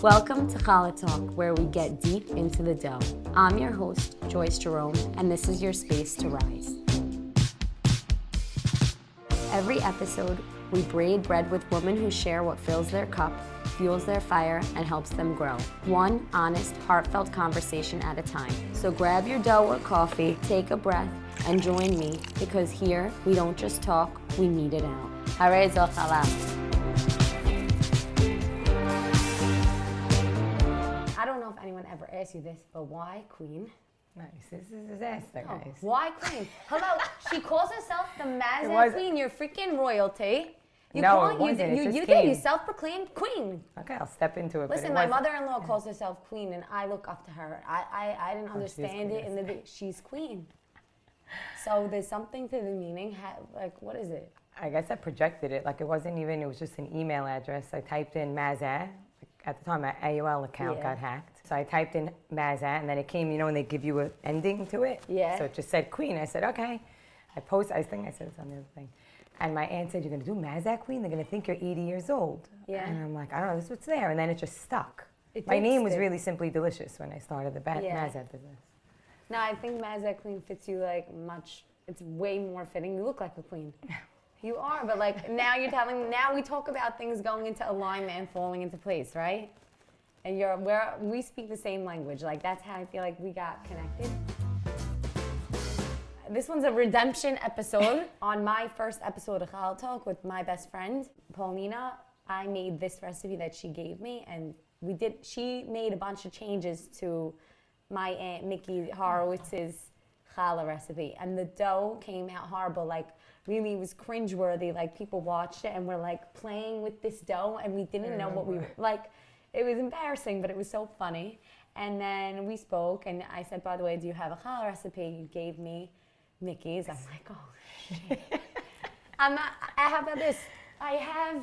Welcome to Challah Talk, where we get deep into the dough. I'm your host, Joyce Jerome, and this is your space to rise. Every episode, we braid bread with women who share what fills their cup, fuels their fire, and helps them grow. One honest, heartfelt conversation at a time. So grab your dough or coffee, take a breath, and join me, because here, we don't just talk, we meet it out. Harei zo challah. I don't know if anyone ever asked you this, but why queen? Nice. This is a disaster, guys. Why queen? Hello, she calls herself the mazza queen. You're freaking royalty. It wasn't. You did. You self-proclaimed queen. Okay, I'll step into it. Listen, my mother-in-law calls herself queen, and I look up to her. I didn't understand it in the she's queen. So there's something to the meaning. Like, what is it? I guess I projected it. Like, it wasn't even. It was just an email address. I typed in mazza. At the time, my AOL account got hacked. So I typed in mazza, and then it came, you know, when they give you an ending to it? Yeah. So it just said queen. I said, okay. I think I said it's on the other thing. And my aunt said, you're going to do mazza queen? They're going to think you're 80 years old. Yeah. And I'm like, I don't know, this is what's there. And then it just stuck. My name was really Simply Delicious when I started the mazza business. No, I think mazza queen fits you like much, it's way more fitting. You look like a queen. You are, but like now now we talk about things going into alignment and falling into place, right? And we speak the same language. Like that's how I feel like we got connected. This one's a redemption episode. On my first episode of Challah Talk with my best friend, Paulina, I made this recipe that she gave me, and she made a bunch of changes to my Aunt Mickey Horowitz's challah recipe, and the dough came out horrible. Like, really, it was cringeworthy. Like, people watched it and were like playing with this dough, and we didn't know what we were like. It was embarrassing, but it was so funny. And then we spoke, and I said, by the way, do you have a challah recipe? You gave me Mickey's. I'm like, oh shit. How about this? I have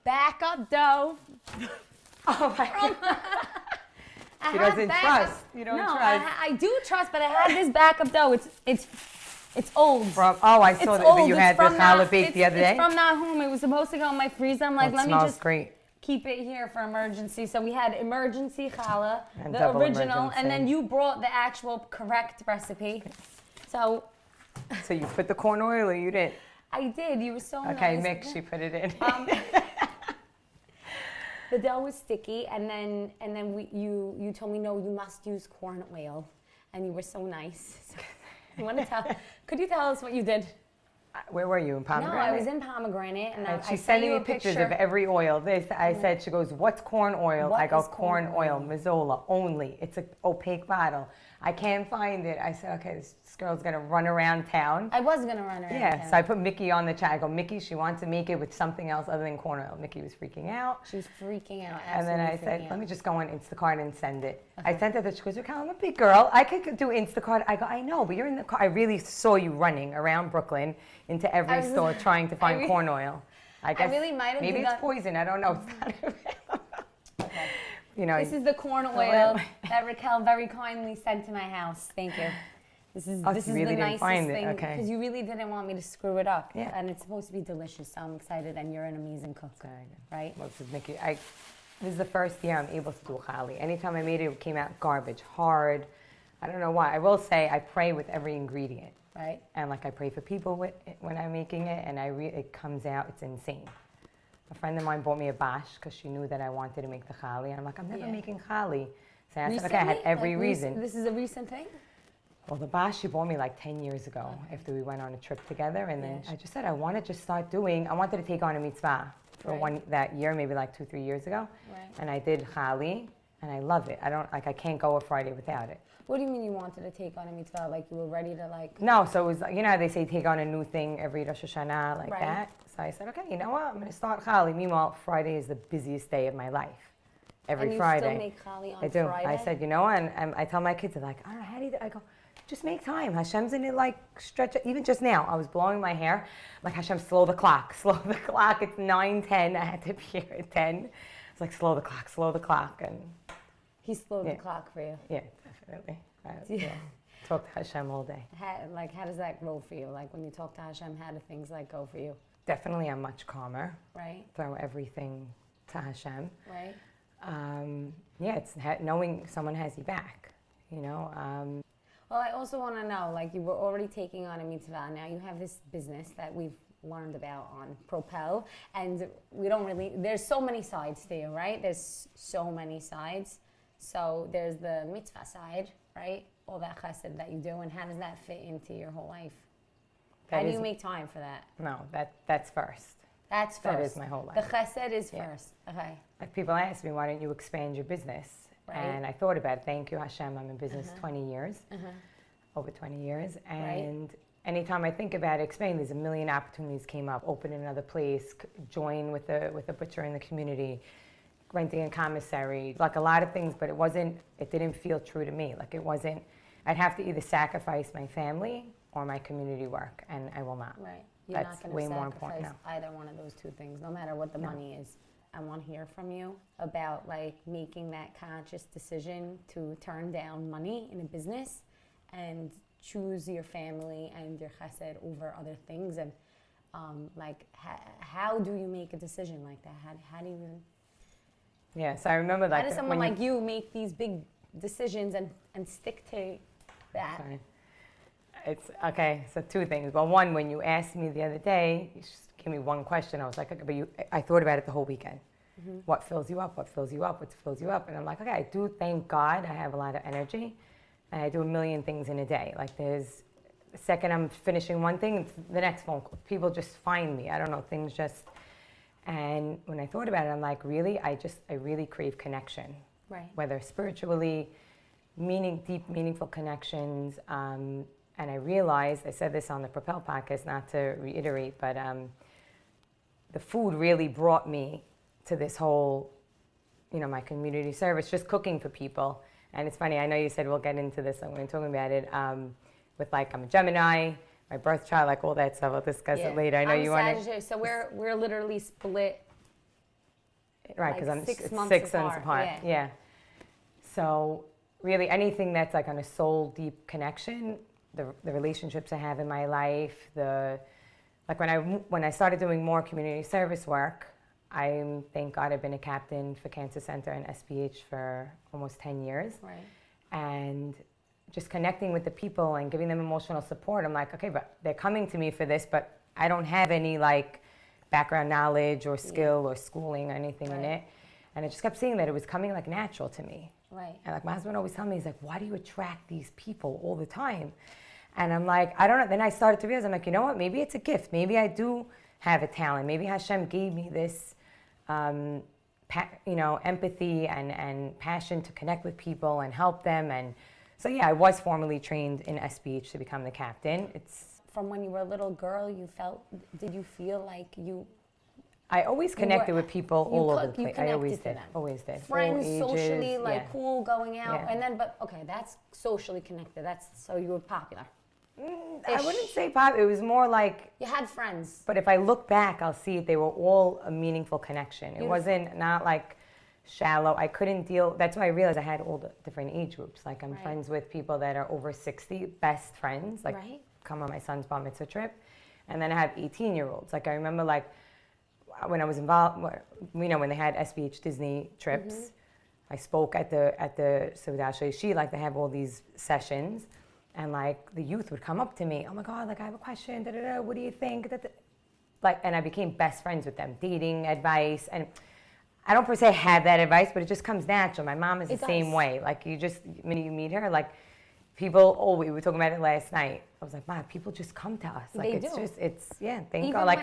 backup dough. Oh my God. She doesn't trust. You don't trust. I do trust, but I have this backup dough. It's old. I saw that you had the challah baked the other day. It's from not home. It was supposed to go in my freezer. I'm like, let me just great. Keep it here for emergency. So we had emergency challah, and the original, and then you brought the actual correct recipe. So you put the corn oil, or you didn't? I did. You were so nice. Okay, mix. She put it in. The dough was sticky, and then you told me, no, you must use corn oil, and you were so nice. So, you want to could you tell us what you did? Where were you, in Pomegranate? No, I was in Pomegranate, and she's sending me pictures of every oil. I said, she goes, what's corn oil? I go, corn oil, Mazzola, only. It's an opaque bottle. I can't find it. I said, okay, this girl's going to run around town. I was going to run around town. Yeah, so I put Mickey on the chat. I go, Mickey, she wants to make it with something else other than corn oil. Mickey was freaking out. She was freaking out, and then I said, let me just go on Instacart and send it. Okay. I sent it. She goes, Raquel, I'm a big girl. I could do Instacart. I go, I know, but you're in the car. I really saw you running around Brooklyn into every store trying to find corn oil. I guess I really might have. Maybe it's poison. I don't know. It's not available. Okay. You know, this is the corn oil that Raquel very kindly sent to my house. Thank you. This is really the nicest thing because you really didn't want me to screw it up. Yeah. And it's supposed to be delicious, so I'm excited. And you're an amazing cook, right? Well, this is Mickey. This is the first year I'm able to do challah. Anytime I made it, it came out garbage, hard. I don't know why. I will say I pray with every ingredient. Right. And like I pray for people when I'm making it, and it comes out, it's insane. A friend of mine bought me a bash because she knew that I wanted to make the challah, and I'm like, I'm never making challah. So I said, okay, I had every reason. This is a recent thing? Well, the bash she bought me like 10 years ago after we went on a trip together, and then I just said I want to just start doing. I wanted to take on a mitzvah for that year, maybe like 2-3 years ago, and I did challah, and I love it. I can't go a Friday without it. What do you mean you wanted to take on a mitzvah? Like you were ready to like... No, so it was, you know how they say take on a new thing every Rosh Hashanah, like that? So I said, okay, you know what? I'm going to start challah. Meanwhile, Friday is the busiest day of my life. Every Friday. And you still make challah on Friday? Friday? I said, you know what? And I tell my kids, they're like, I don't know, how do you do it? I go, just make time. Hashem's in it, like, stretch it. Even just now, I was blowing my hair. Like, Hashem, slow the clock. Slow the clock. It's 9:10. I had to be here at 10. It's like, slow the clock. And he slowed the clock for you. Yeah, definitely. Talk to Hashem all day. How does that go for you? Like when you talk to Hashem, how do things like go for you? Definitely, I'm much calmer. Right. Throw everything to Hashem. Right. Yeah, it's knowing someone has you back, you know. Well, I also want to know, like, you were already taking on a mitzvah. Now you have this business that we've learned about on Propel, and we don't really, there's so many sides to you, right? There's so many sides. So there's the mitzvah side, right? All that chesed that you do, and how does that fit into your whole life? How do you make time for that? No, that's first. That's first. That is my whole life. The chesed is first. Okay. Like people ask me, why don't you expand your business? Right. And I thought about it. Thank you, Hashem. I'm in business 20 years, over 20 years. And anytime I think about expanding, there's a million opportunities came up. Open another place, join with a butcher in the community, renting a commissary, like a lot of things, but it didn't feel true to me. Like it wasn't, I'd have to either sacrifice my family or my community work, and I will not. Right. You're That's not way going to more important sacrifice now. either one of those two things, no matter what the money is. I want to hear from you about like making that conscious decision to turn down money in a business and choose your family and your chesed over other things. And like, how do you make a decision like that? How do you even... Yes, I remember like... How does someone like you make these big decisions and stick to that? Okay. It's okay. So two things. Well, one, when you asked me the other day, you just gave me one question. I was like, okay, but I thought about it the whole weekend. What fills you up? What fills you up? What fills you up? And I'm like, okay, I do thank God I have a lot of energy, and I do a million things in a day. Like there's the second I'm finishing one thing, it's the next phone call. People just find me. I don't know, things just. And when I thought about it, I'm like, really, I really crave connection. Right. Whether spiritually, deep, meaningful connections. And I realized, I said this on the Propel podcast, not to reiterate, but the food really brought me to this whole, my community service, just cooking for people. And it's funny, I know you said we'll get into this when we're talking about it, with like, I'm a Gemini, my birth chart, like all that stuff. We'll discuss it later. I know you want to. So we're literally split. Right, because like I'm 6 months 6 months apart. Yeah. So really anything that's like on a soul deep connection, the relationships I have in my life, like when I started doing more community service work, thank God I've been a captain for Cancer Center and SPH for almost 10 years. Right. And just connecting with the people and giving them emotional support. I'm like, okay, but they're coming to me for this, but I don't have any like background knowledge or skill or schooling or anything in it. And I just kept seeing that it was coming like natural to me. Right. And like my husband always tells me, he's like, why do you attract these people all the time? And I'm like, I don't know. Then I started to realize, I'm like, you know what? Maybe it's a gift. Maybe I do have a talent. Maybe Hashem gave me this, empathy and passion to connect with people and help them. And so, yeah, I was formally trained in SPH to become the captain. From when you were a little girl, did you feel like I always connected with people all over the place. I always did. Them. Always did. Friends, ages, socially, cool, going out. Yeah. And then, but okay, that's socially connected. So you were popular. I wouldn't say pop. It was more like... You had friends. But if I look back, I'll see they were all a meaningful connection. Beautiful. It wasn't not like shallow. I couldn't deal... That's why I realized I had all the different age groups. Like I'm friends with people that are over 60, best friends. Like come on my son's bar mitzvah trip. And then I have 18-year-olds. Like I remember like when I was involved, when they had SBH Disney trips, I spoke at the Seudah Shlishi, like they have all these sessions. And like the youth would come up to me, oh my God, like I have a question, what do you think? Like, and I became best friends with them, dating advice. And I don't per se have that advice, but it just comes natural. My mom is the same way. Like when you meet her, like people, we were talking about it last night. I was like, Mom, people just come to us. Like thank God. Like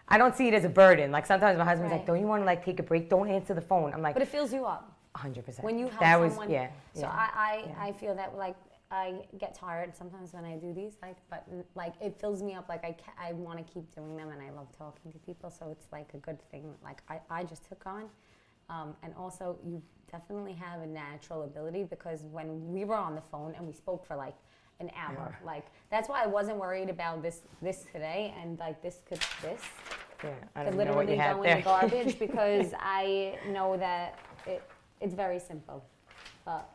I don't see it as a burden. Like sometimes my husband's like, don't you want to like take a break? Don't answer the phone. I'm like, but it fills you up. 100%. When you help someone. So I feel that like, I get tired sometimes when I do these, but it fills me up. Like I want to keep doing them, and I love talking to people. So it's like a good thing. Like I just took on, and also you definitely have a natural ability because when we were on the phone and we spoke for like an hour, that's why I wasn't worried about this today, and like this could literally go in the garbage because I know that it's very simple, but.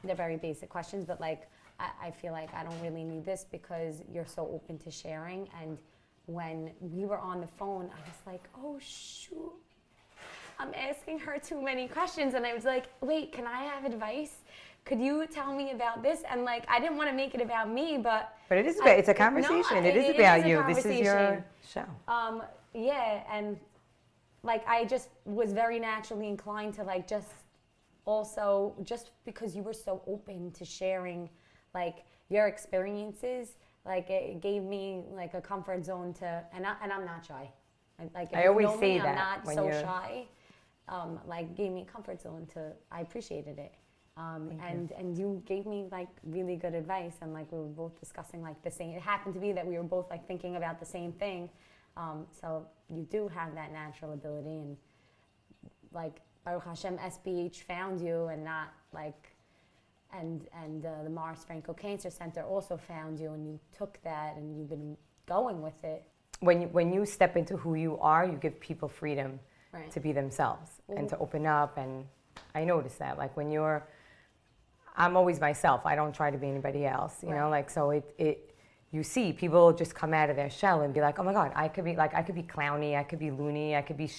They're very basic questions, but like I feel like I don't really need this because you're so open to sharing. And when we were on the phone, I was like, oh shoot, I'm asking her too many questions. And I was like, wait, can I have advice? Could you tell me about this? And like, I didn't want to make it about me, but it is about, it's a conversation. It is about you. This is your show. Yeah, and like I just was very naturally inclined to like just also, just because you were so open to sharing like your experiences, like it gave me like a comfort zone to, and I'm not shy. Like I always say that I'm not so shy. Like gave me a comfort zone to, I appreciated it. And you gave me like really good advice, and like we were both discussing like the same. It happened to be that we were both like thinking about the same thing. So you do have that natural ability, and like Baruch Hashem, SBH found you, and not like, and the Morris Franco Cancer Center also found you, and you took that, and you've been going with it. When you step into who you are, you give people freedom Right. to be themselves and to open up. And I notice that, like when I'm always myself. I don't try to be anybody else, you know, like, so you see people just come out of their shell and be like, oh my God, I could be clowny, I could be loony, I could be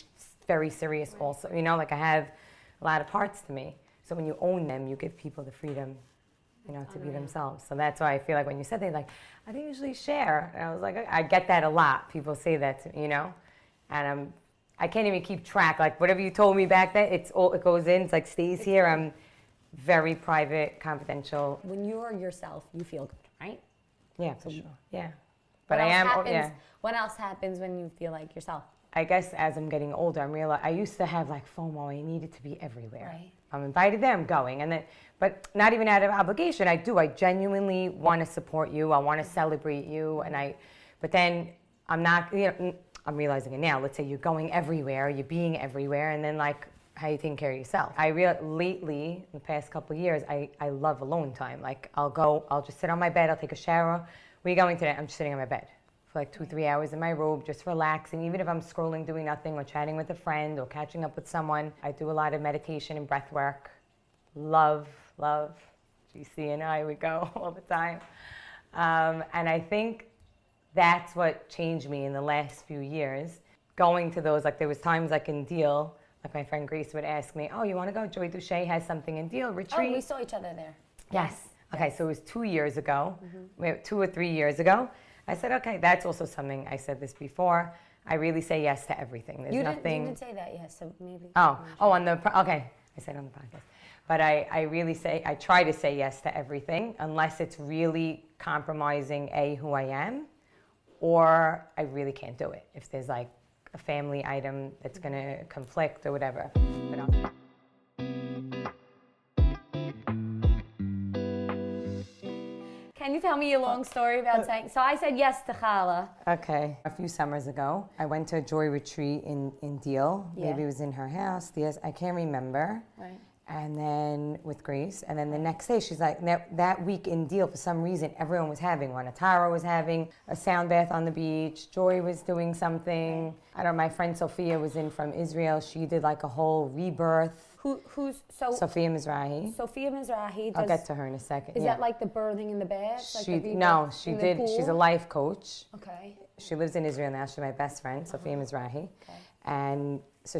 very serious also, you know, like I have a lot of parts to me. So when you own them, you give people the freedom, you know, to be themselves. So that's why I feel like when you said that, like, I don't usually share. And I was like, I get that a lot. People say that to me, you know, and I can't even keep track. Like whatever you told me back then, it goes in, it's like stays here. I'm very private, confidential. When you are yourself, you feel good, right? Yeah, for sure. Yeah. But I am, What else happens when you feel like yourself? I guess as I'm getting older, I'm realizing I used to have like FOMO. I needed to be everywhere. Right. I'm invited there, I'm going. And then, but not even out of obligation. I genuinely want to support you. I want to celebrate you. But then I'm not, you know, I'm realizing it now. Let's say you're going everywhere, you're being everywhere, and then like, how you taking care of yourself? Lately, in the past couple of years, I love alone time. Like I'll just sit on my bed, I'll take a shower. Where are you going today? I'm just sitting on my bed for like 2-3 hours in my robe, just relaxing. Even if I'm scrolling, doing nothing, or chatting with a friend, or catching up with someone. I do a lot of meditation and breath work. Love. GC and I, we go all the time. And I think that's what changed me in the last few years. Going to those, like there was times like in Deal, like my friend Grace would ask me, oh, you want to go? Joy Duche has something in Deal, retreat. Oh, we saw each other there. Yes. Okay, so it was 2 years ago, 2 or 3 years ago. I said, okay, that's also something, I said this before, I really say yes to everything. There's nothing. You didn't say that, yes, so maybe. Okay, I said on the podcast. But I try to say yes to everything, unless it's really compromising who I am, or I really can't do it. If there's like a family item that's going to conflict or whatever. But Can you tell me a long story about saying, so I said yes to Challah. Okay. A few summers ago, I went to a joy retreat in Deal. Yeah. Maybe it was in her house. Yes, I can't remember. Right. And then with Grace. And then the next day, she's like, that week in Deal, for some reason, everyone was having one. Atara was having a sound bath on the beach. Joy was doing something. I don't know, my friend Sophia was in from Israel. She did like a whole rebirth. Sophia Mizrahi. Sophia Mizrahi. I'll get to her in a second. Is that like the birthing in the bath? Like she did. She's a life coach. Okay. She lives in Israel now. She's my best friend, Sophia Mizrahi. Okay. And so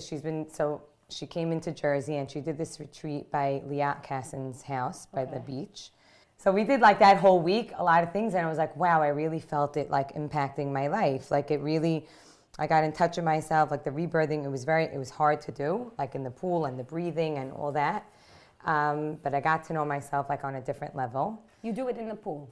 she came into Jersey and she did this retreat by Liat Cassin's house by the beach. So we did like that whole week, a lot of things. And I was like, wow, I really felt it like impacting my life. Like it really, I got in touch with myself, like the rebirthing, it was hard to do, like in the pool and the breathing and all that. But I got to know myself like on a different level. You do it in the pool?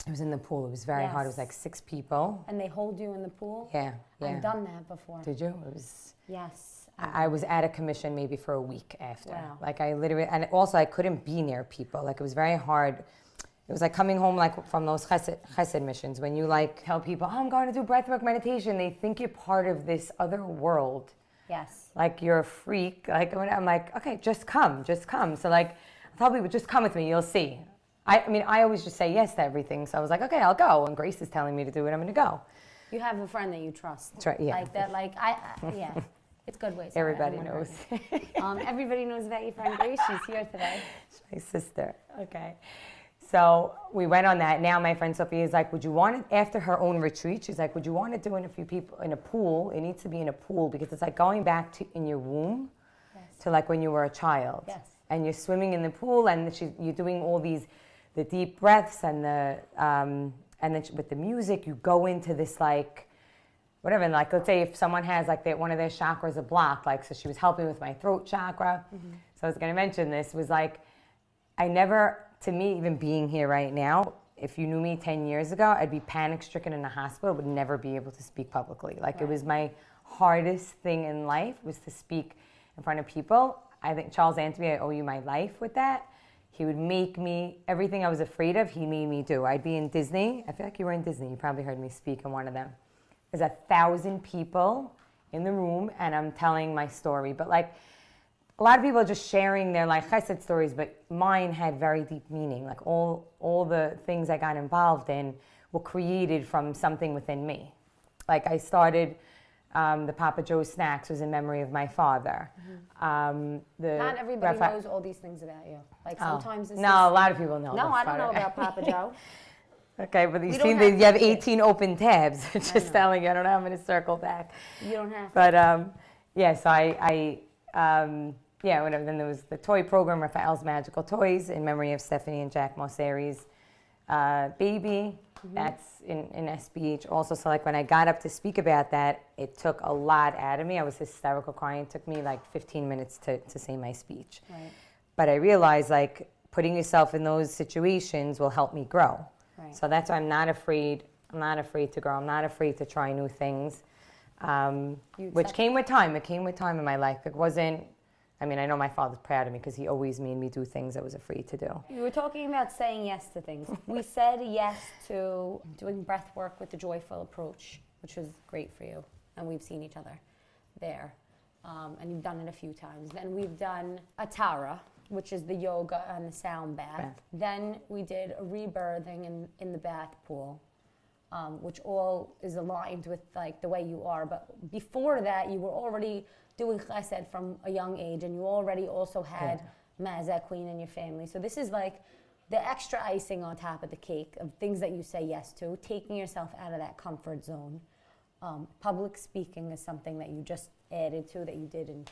It was in the pool. It was very hard. It was like 6 people. And they hold you in the pool? Yeah. I've done that before. Did you? It was... Yes. I was at a commission maybe for a week after. Wow. Like I literally, and also I couldn't be near people. Like it was very hard. It was like coming home like from those chesed missions when you like tell people, oh, I'm going to do breathwork meditation. They think you're part of this other world. Yes. Like you're a freak. Like I'm like, okay, just come. So like, I thought people would just come with me. You'll see. I mean, I always just say yes to everything. So I was like, okay, I'll go. And Grace is telling me to do it. I'm going to go. You have a friend that you trust. That's right. Yeah. Like that. Yeah. It's good ways. Everybody knows. Everybody knows about your friend Grace. She's here today. She's my sister. Okay. So we went on that. Now my friend Sophia is like, would you want it after her own retreat? She's like, would you want to do it in a few people in a pool? It needs to be in a pool because it's like going back to in your womb. to like when you were a child. Yes. And you're swimming in the pool, and you're doing all these, the deep breaths and and then with the music, you go into this like, whatever. And like, let's say if someone has like one of their chakras are blocked, like, so she was helping with my throat chakra. So I was going to mention this was like, to me, even being here right now, if you knew me 10 years ago, I'd be panic stricken in the hospital, would never be able to speak publicly. Like it was my hardest thing in life was to speak in front of people. I think Charles Anthony, I owe you my life with that. He would make me, everything I was afraid of, he made me do. I'd be in Disney. I feel like you were in Disney. You probably heard me speak in one of them. There's 1,000 people in the room, and I'm telling my story. But like, a lot of people are just sharing their like chesed stories, but mine had very deep meaning. Like all the things I got involved in were created from something within me. Like I started... the Papa Joe's snacks was in memory of my father. Not everybody knows all these things about you. Like sometimes it's a lot of people know. No, I don't know about Papa Joe. Okay, but you have 18 open tabs. Just telling you, I don't know how many to circle back. You don't have to. But whatever. Then there was the toy program, Rafael's Magical Toys, in memory of Stephanie and Jack Mosseri's baby. That's in SBH also. So like when I got up to speak about that, it took a lot out of me. I was hysterical crying. It took me like 15 minutes to say my speech. Right. But I realized like putting yourself in those situations will help me grow. Right. So that's why I'm not afraid. I'm not afraid to grow. I'm not afraid to try new things, which came with time. It came with time in my life. It wasn't, I mean, I know my father's proud of me because he always made me do things I was afraid to do. You were talking about saying yes to things. We said yes to doing breath work with the joyful approach, which was great for you. And we've seen each other there. And you've done it a few times. Then we've done a Tara, which is the yoga and the sound bath. Then we did a rebirthing in the bath pool, which all is aligned with like the way you are. But before that, you were already doing chesed from a young age, and you already also had mazza queen in your family. So this is like the extra icing on top of the cake of things that you say yes to, taking yourself out of that comfort zone. Public speaking is something that you just added to, that you did in,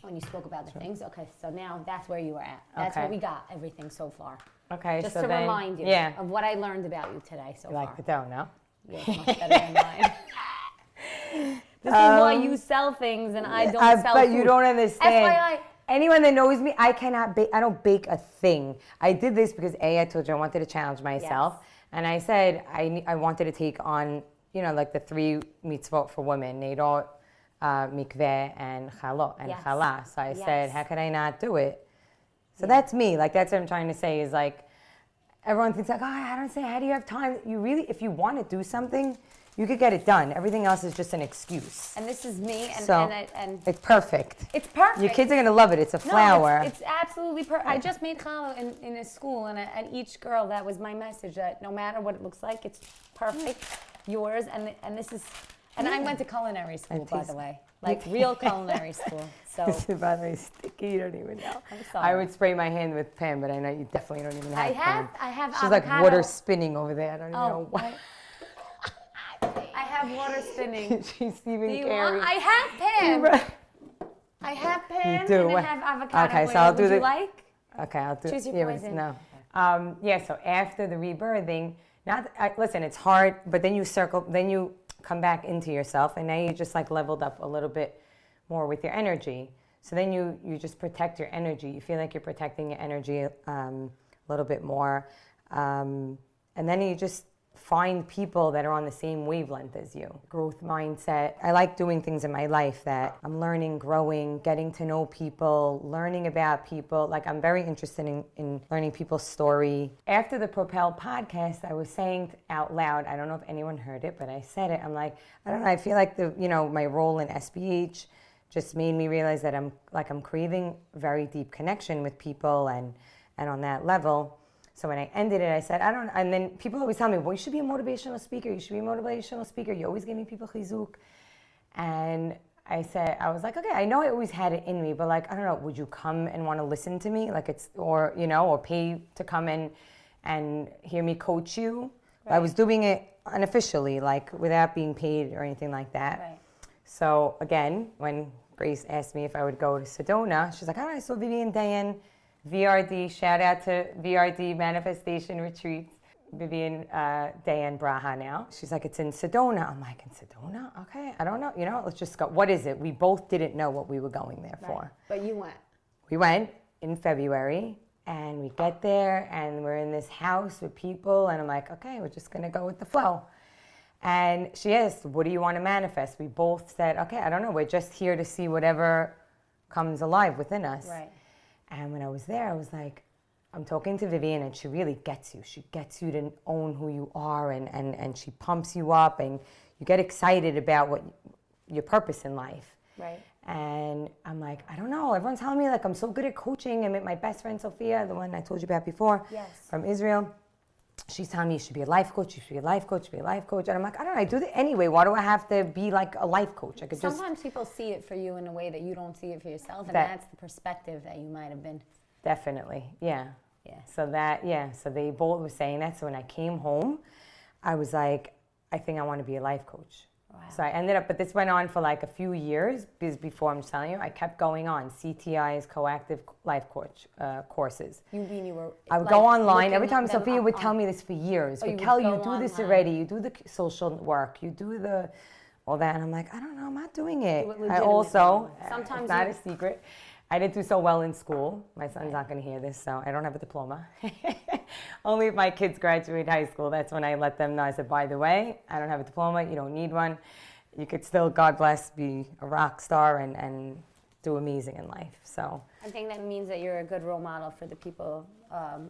when you spoke about the things. Okay, so now that's where you were at. That's what we got, everything so far. Okay, just so to then, remind you of what I learned about you today so far. You like the dough, no? Yeah, it's much better than mine. This is why you sell things and I don't sell but food. you don't understand. FYI. Anyone that knows me, I cannot bake. I don't bake a thing. I did this because I told you I wanted to challenge myself, and I said I wanted to take on, like the 3 mitzvot for women: Knead, mikveh, and challah. So I said, how could I not do it? So that's me. Like that's what I'm trying to say is like, everyone thinks like, I don't say, how do you have time? You really, if you want to do something, you could get it done. Everything else is just an excuse. And this is me, and it's perfect. It's perfect. Your kids are gonna love it. It's a flower. No, it's absolutely perfect. I just made challah in a school, and each girl, that was my message, that no matter what it looks like, it's perfect, yours, and this is. And I went to culinary school, by the way, like real culinary school. So this is by the way sticky. You don't even know. I'm sorry. I would spray my hand with pen, but I know you definitely don't even have. I have. She's avocado. like water spinning over there. I don't even know why. I have water spinning. She's even carrying. I have pan. I have pan. You do. And I have avocado. Okay, so I'll do Would you like? Okay, I'll do. Choose your poison. No. So after the rebirthing, listen, it's hard, but then you come back into yourself, and now you just like leveled up a little bit more with your energy. So then you just protect your energy. You feel like you're protecting your energy a little bit more, and then you just find people that are on the same wavelength as you. Growth mindset. I like doing things in my life that I'm learning, growing, getting to know people, learning about people. Like I'm very interested in learning people's story. After the Propel podcast, I was saying out loud, I don't know if anyone heard it, but I said it. I'm like, I don't know, I feel like my role in SBH just made me realize that I'm craving very deep connection with people and on that level. So when I ended it, I said, and then people always tell me, well, you should be a motivational speaker. You should be a motivational speaker. You always give me people chizuk. And I was like, okay, I know I always had it in me, but like, I don't know, would you come and want to listen to me? Like or pay to come and hear me coach you? Right. I was doing it unofficially, like without being paid or anything like that. Right. So again, when Grace asked me if I would go to Sedona. She's like, I saw Vivian Dayan, VRD, shout out to VRD Manifestation Retreats. Vivian Dayan Braha now. She's like, it's in Sedona. I'm like, in Sedona? Okay, I don't know. Let's just go. What is it? We both didn't know what we were going there for. But you went. We went in February, and we get there, and we're in this house with people, and I'm like, okay, we're just going to go with the flow. And she asked, what do you want to manifest? We both said, okay, I don't know. We're just here to see whatever comes alive within us. Right. And when I was there, I was like, I'm talking to Vivian, and she really gets you. She gets you to own who you are, and she pumps you up, and you get excited about your purpose in life. Right. And I'm like, I don't know. Everyone's telling me like I'm so good at coaching. I met my best friend Sophia, the one I told you about before, from Israel. She's telling me you should be a life coach. You should be a life coach. Be a life coach. And I'm like, I don't know. I do that anyway. Why do I have to be like a life coach? I could Sometimes people see it for you in a way that you don't see it for yourself, and that's the perspective that you might have been. Definitely, yeah. Yeah. So they both were saying that. So when I came home, I was like, I think I want to be a life coach. Wow. So I ended up, but this went on for like a few years, because before, I'm just telling you, I kept going on CTI's Coactive Life Coach courses. You mean you were? I would go online. Every time Sophia would tell me this for years. Raquel, you do this already. You do the social work. You do all that. And I'm like, I don't know. I'm not doing it. I also, sometimes it's not a secret, I didn't do so well in school. My son's not going to hear this, so I don't have a diploma. Only if my kids graduate high school, that's when I let them know. I said, by the way, I don't have a diploma. You don't need one. You could still, God bless, be a rock star and do amazing in life. So I think that means that you're a good role model for the people,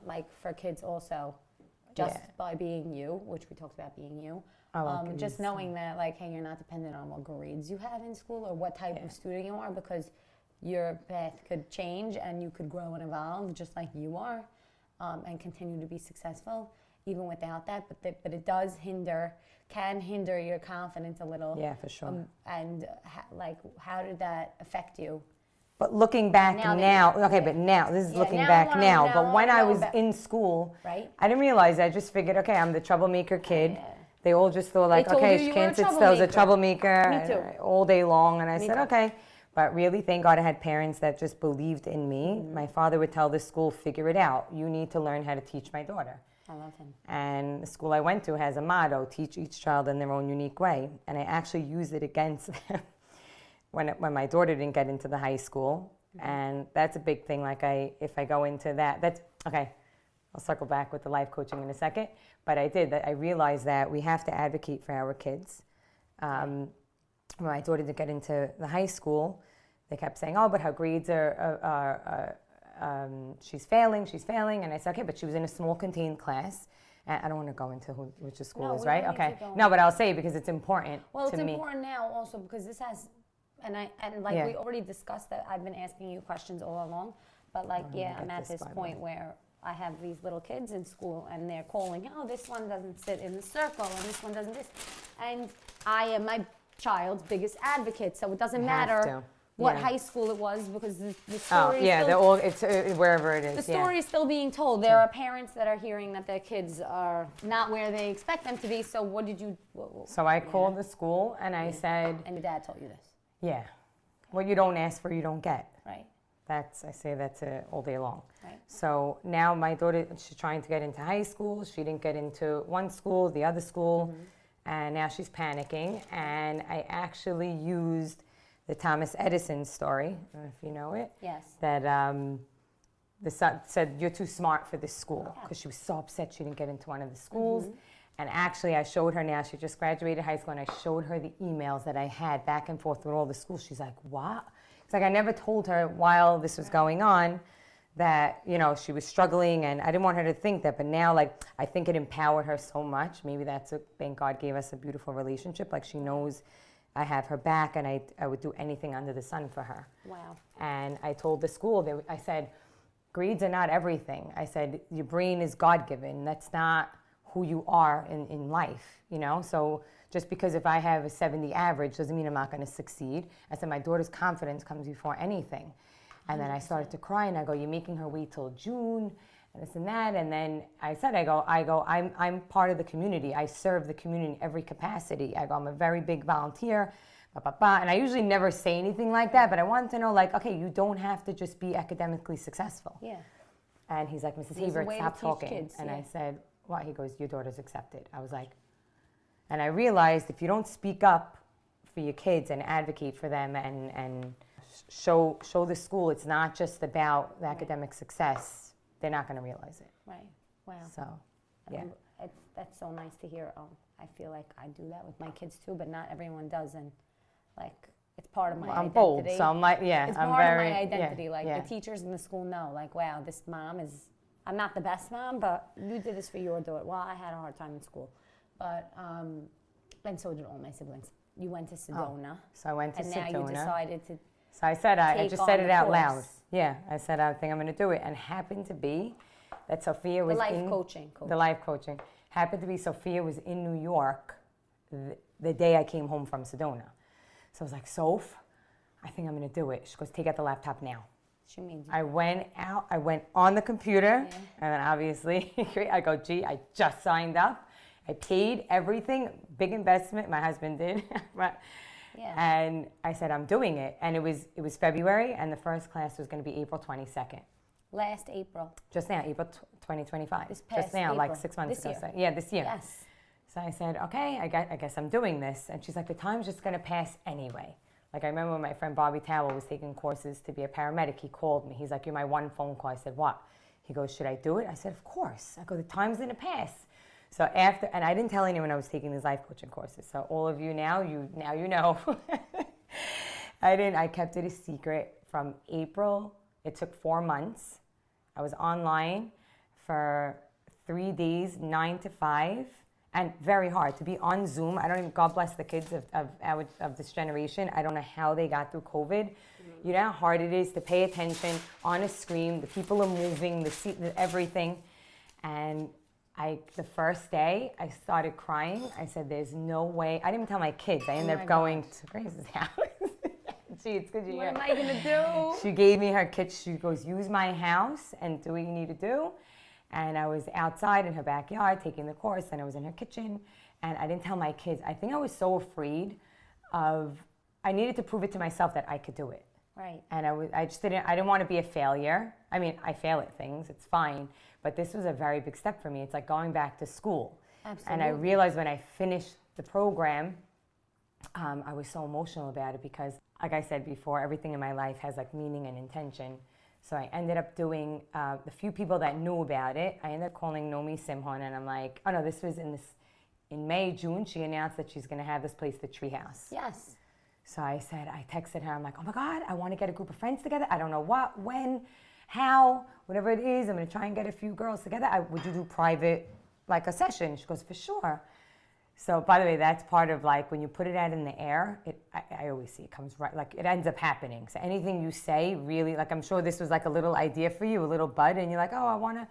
like for kids also, just by being you, which we talked about being you. Just knowing that, like, hey, you're not dependent on what grades you have in school or what type of student you are, because your path could change and you could grow and evolve just like you are, and continue to be successful even without that. But it does can hinder your confidence a little. Yeah, for sure. How did that affect you? But looking back now, this is looking back now. But when I was in school, right? I didn't realize. I just figured, okay, I'm the troublemaker kid. They all just thought like, okay, she can't sit still, as a troublemaker. Me too. All day long. And I said, okay. But really, thank God I had parents that just believed in me. Mm-hmm. My father would tell the school, figure it out. You need to learn how to teach my daughter. I love him. And the school I went to has a motto, teach each child in their own unique way. And I actually used it against them when my daughter didn't get into the high school. Mm-hmm. And that's a big thing. Like if I go into that's, okay, I'll circle back with the life coaching in a second. But I realized that we have to advocate for our kids. When my daughter didn't get into the high school, they kept saying, oh, but her grades she's failing. And I said, okay, but she was in a small contained class. And I don't want to go into which the school is, right? Okay. No, but I'll say it because it's important to me. Well, it's important now also because this has, we already discussed that. I've been asking you questions all along. But I'm at this point where I have these little kids in school and they're calling, oh, this one doesn't sit in the circle and this one doesn't this. And I am my child's biggest advocate, so it doesn't matter what high school it was, because the story is still, wherever it is. The story is still being told. There are parents that are hearing that their kids are not where they expect them to be. So what did you? So I called the school and I said. And your dad told you this. Yeah, what you don't ask for, you don't get. Right. I say that all day long. Right. So now my daughter, she's trying to get into high school. She didn't get into one school, the other school. Mm-hmm. And now she's panicking. And I actually used the Thomas Edison story, I don't know if you know it. Yes. That the son said, you're too smart for this school, because she was so upset she didn't get into one of the schools. Mm-hmm. And actually, I showed her now, she just graduated high school, and I showed her the emails that I had back and forth with all the schools. She's like, what? It's like I never told her while this was going on that, she was struggling, and I didn't want her to think that. But now, I think it empowered her so much. Maybe thank God gave us a beautiful relationship. She knows I have her back, and I would do anything under the sun for her. Wow. And I told the school, I said, grades are not everything. I said, your brain is God-given. That's not who you are in life, So just because if I have a 70 average doesn't mean I'm not going to succeed. I said, my daughter's confidence comes before anything. And then I started to cry, and I go, you're making her wait till June, and this and that. And then I said, I'm part of the community. I serve the community in every capacity. I go, I'm a very big volunteer, And I usually never say anything like that, but I wanted to know, like, okay, you don't have to just be academically successful. Yeah. And he's like, Mrs. There's a Habert, way to stop teach talking. kids, And yeah. I said, what? He goes, your daughter's accepted. I was like, and I realized if you don't speak up for your kids and advocate for them and show the school it's not just about the academic success, they're not going to realize it. Right. Wow. So, yeah. That's so nice to hear. I feel like I do that with my kids too, but not everyone does. And like, it's part of my identity. I'm bold, so I'm like, yeah, it's I'm part very, of my identity. yeah, like yeah. the teachers in the school know, like, wow, this mom is. I'm not the best mom, but you did this for your daughter. Well, I had a hard time in school, but and so did all my siblings. You went to Sedona. So I went to Sedona. And now you decided to. So I said, I just said it out loud. Course. Yeah, I said, I think I'm going to do it. And happened to be that Sophia was the life coaching. The life coaching. Happened to be Sophia was in New York the day I came home from Sedona. So I was like, Soph, I think I'm going to do it. She goes, take out the laptop now. She means I went out, I went on the computer, and then obviously, I go, gee, I just signed up. I paid everything, big investment, my husband did. Yeah. And I said, I'm doing it. And it was February, and the first class was going to be April 22nd. Last April. Just now, April 2025. This past Just now, April. like 6 months This ago. year. So, yeah, this year. Yes. So I said, okay, I guess I'm doing this. And she's like, the time's just going to pass anyway. Like, I remember when my friend Bobby Towell was taking courses to be a paramedic, he called me. He's like, you're my one phone call. I said, what? He goes, should I do it? I said, of course. I go, the time's going to pass. So after, and I didn't tell anyone I was taking these life coaching courses. So all of you now you know. I kept it a secret from April. It took 4 months. I was online for 3 days, 9 to 5, and very hard to be on Zoom. I don't even, God bless the kids of this generation. I don't know how they got through COVID. Mm-hmm. You know how hard it is to pay attention on a screen. The people are moving, everything. And the first day, I started crying. I said, there's no way. I didn't even tell my kids. I ended up going to Grace's house. Gee, it's good you're here. What am I going to do? She gave me her kitchen. She goes, use my house and do what you need to do. And I was outside in her backyard taking the course, and I was in her kitchen. And I didn't tell my kids. I think I was so afraid I needed to prove it to myself that I could do it. Right. And I didn't want to be a failure. I mean, I fail at things, it's fine. But this was a very big step for me. It's like going back to school. Absolutely. And I realized when I finished the program, I was so emotional about it because, like I said before, everything in my life has like meaning and intention. So I ended up doing, the few people that knew about it, I ended up calling Nomi Simhon, and I'm like, oh no, this was in May, June, she announced that she's gonna have this place, the Treehouse. Yes. So I texted her, I'm like, oh my God, I wanna get a group of friends together. I don't know what, when, how, whatever it is, I'm gonna try and get a few girls together. Would you do private, like a session? She goes, for sure. So by the way, that's part of like, when you put it out in the air, I always see it comes right, like it ends up happening. So anything you say really, like I'm sure this was like a little idea for you, a little bud, and you're like, oh, I wanna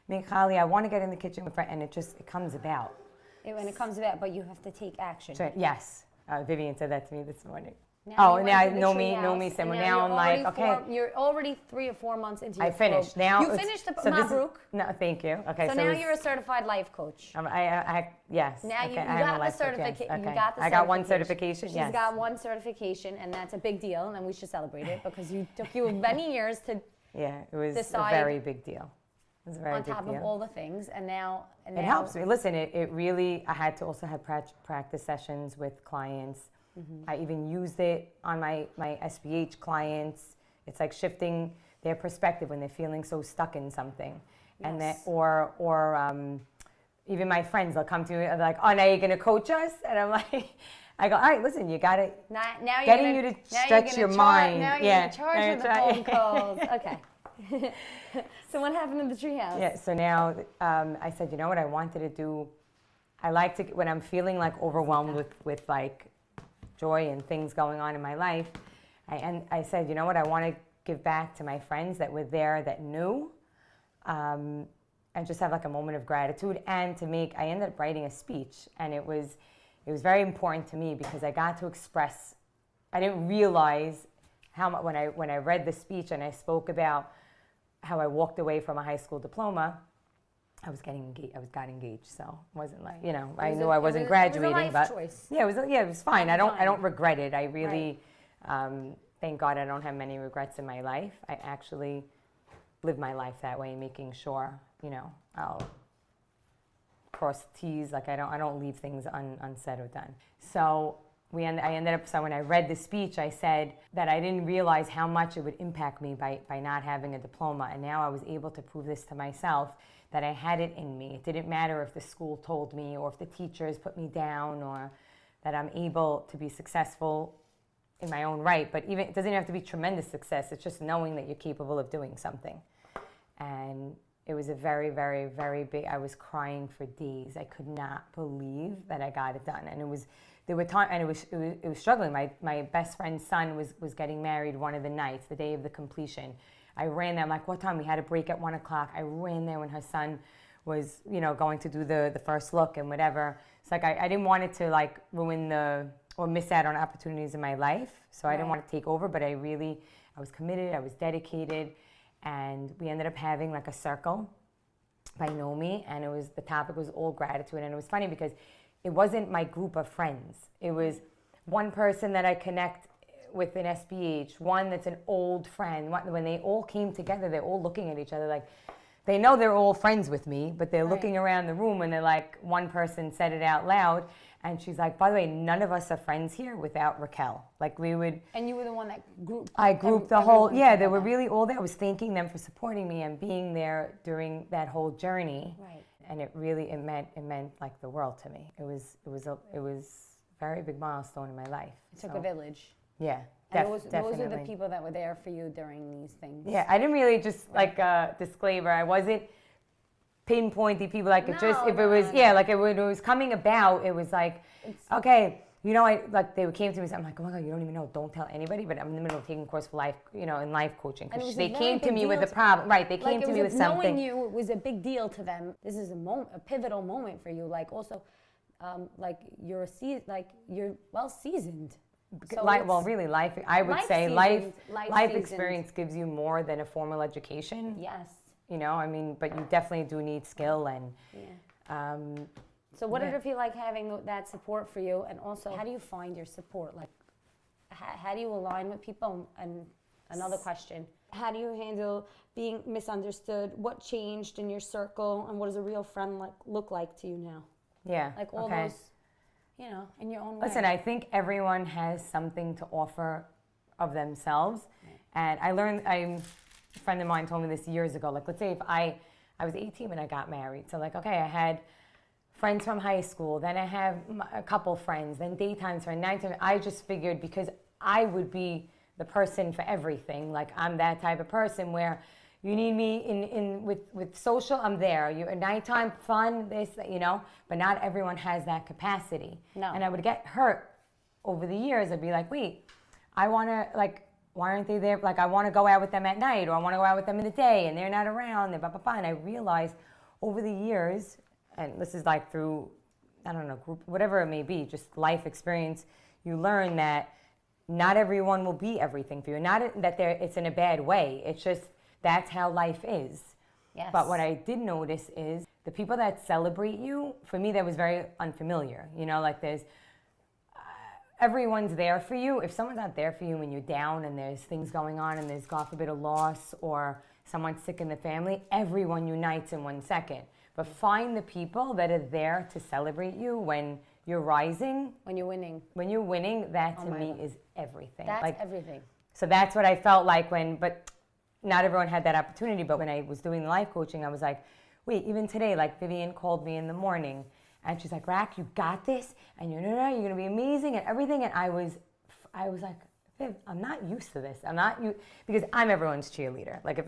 make challah, I wanna get in the kitchen with friends, and it comes about. When it comes about, but you have to take action. So, yes, Vivian said that to me this morning. Now Now I know me, Simon. Now I'm like, okay. You're already 3 or 4 months into your I finished. Now you finished the Mabruk. No, thank you. Okay, so now you're a certified life coach. Yes. Now okay, you I got the certification. Okay. You got the I got one certification. She's yes. got one certification, and that's a big deal, and we should celebrate it because you took you many years to. Yeah, it was decide a very big deal. It was a very on big top deal. of all the things, and now it helps me. Listen, it really. I had to also have practice sessions with clients. Mm-hmm. I even used it on my SPH clients. It's like shifting their perspective when they're feeling so stuck in something, yes. And that, or even my friends, they'll come to me and they're like, "Oh, now you're gonna coach us," and I'm like, I go, "All right, listen, you got it. Now getting you to stretch your mind. Now you're in charge of the phone calls. Okay." So what happened in the treehouse? Yeah. So now I said, you know what I wanted to do. I like to when I'm feeling like overwhelmed with like joy and things going on in my life. I said, you know what, I want to give back to my friends that were there that knew, and just have like a moment of gratitude. And I ended up writing a speech, and it was very important to me because I got to express. I didn't realize how much when I read the speech and I spoke about how I walked away from a high school diploma, I got engaged, so it wasn't like, you know, I knew I wasn't graduating, it was a life choice. Yeah, it was fine. I don't regret it. I really, thank God I don't have many regrets in my life. I actually live my life that way, making sure, you know, I'll cross T's, like I don't leave things unsaid or done. So I ended up, so when I read the speech, I said that I didn't realize how much it would impact me by not having a diploma. And now I was able to prove this to myself, that I had it in me. It didn't matter if the school told me or if the teachers put me down, or that I'm able to be successful in my own right. But even it doesn't have to be tremendous success. It's just knowing that you're capable of doing something. And it was a very, very, very big, I was crying for days. I could not believe that I got it done. And there were times, and it was struggling. My best friend's son was getting married one of the nights, the day of the completion. I ran there. I'm like, what time? We had a break at 1 o'clock. I ran there when her son was, you know, going to do the first look and whatever. It's like I didn't want it to like ruin or miss out on opportunities in my life. So I didn't want to take over, but I was committed. I was dedicated, and we ended up having like a circle by Nomi, and the topic was all gratitude. And it was funny because it wasn't my group of friends. It was one person that I connect with an SBH, one that's an old friend. When they all came together, they're all looking at each other like, they know they're all friends with me, but they're looking around the room, and they're like, one person said it out loud, and she's like, by the way, none of us are friends here without Raquel. Like we would. And you were the one that grouped. I grouped the whole, yeah, they were really all there. I was thanking them for supporting me and being there during that whole journey. Right. And it meant like the world to me. It was a very big milestone in my life. It took a village. Yeah, and definitely. those are the people that were there for you during these things. Yeah, I didn't really just like disclaimer. I wasn't pinpointing people. Like it when it was coming about, it was like, okay, you know, they came to me. I'm like, oh my God, you don't even know. Don't tell anybody. But I'm in the middle of taking a course for life, you know, in life coaching. Because they came to me with a problem. Right, they came to me with something. Knowing you was a big deal to them. This is a pivotal moment for you. Like also, like you're well seasoned. So life. I would say life experience gives you more than a formal education. Yes. You know, I mean, but you definitely do need skill and. Yeah. So what did it feel like having that support for you? And also, how do you find your support? Like, how do you align with people? And another question, how do you handle being misunderstood? What changed in your circle? And what does a real friend look like to you now? Yeah. Like all those, you know, in your own way. Listen, I think everyone has something to offer of themselves. Right. And I learned, a friend of mine told me this years ago, like, let's say if I was 18 when I got married. So like, okay, I had friends from high school, then I have a couple friends, then daytime friends, nighttime. I just figured because I would be the person for everything. Like I'm that type of person where you need me with social, I'm there. You nighttime fun, this, you know, but not everyone has that capacity. No. And I would get hurt over the years. I'd be like, wait, I want to, like, why aren't they there? Like, I want to go out with them at night, or I want to go out with them in the day, and they're not around, and blah, blah, blah. And I realized over the years, and this is like through, I don't know, group, whatever it may be, just life experience, you learn that not everyone will be everything for you. Not that it's in a bad way. It's just, that's how life is. Yes. But what I did notice is the people that celebrate you, for me, that was very unfamiliar. You know, like there's, everyone's there for you. If someone's not there for you when you're down and there's things going on and there's, God forbid, a loss or someone's sick in the family, everyone unites in 1 second. But find the people that are there to celebrate you when you're rising. When you're winning. When you're winning, that to me is everything. That's everything. So that's what I felt like but not everyone had that opportunity. But when I was doing the life coaching, I was like, wait, even today, like Vivian called me in the morning and she's like, Rack, you got this, and you're going to be amazing and everything. And I was like, Viv, I'm not used to this. Because I'm everyone's cheerleader. Like if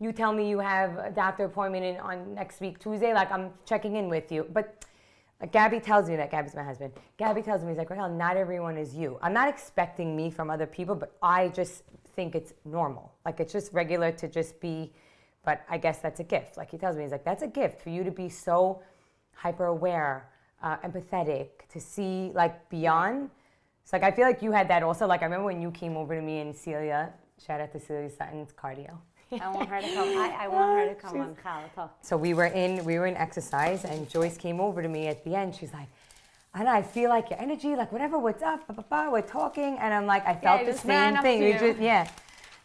you tell me you have a doctor appointment on next week, Tuesday, like I'm checking in with you. But like Gabby tells me that, Gabby's my husband. Gabby tells me, he's like, Raquel, not everyone is you. I'm not expecting me from other people, but I just think it's normal. Like it's just regular to just be, but I guess that's a gift. Like he tells me, he's like, that's a gift for you to be so hyper aware, empathetic, to see like beyond. It's like, I feel like you had that also. Like I remember when you came over to me and Celia, shout out to Celia Sutton's cardio. I want her to come. I want her to come on Challah Talk. So we were in exercise, and Joyce came over to me at the end. She's like, Anna, I feel like your energy, like whatever, what's up, we're talking, and I'm like, I felt the same thing.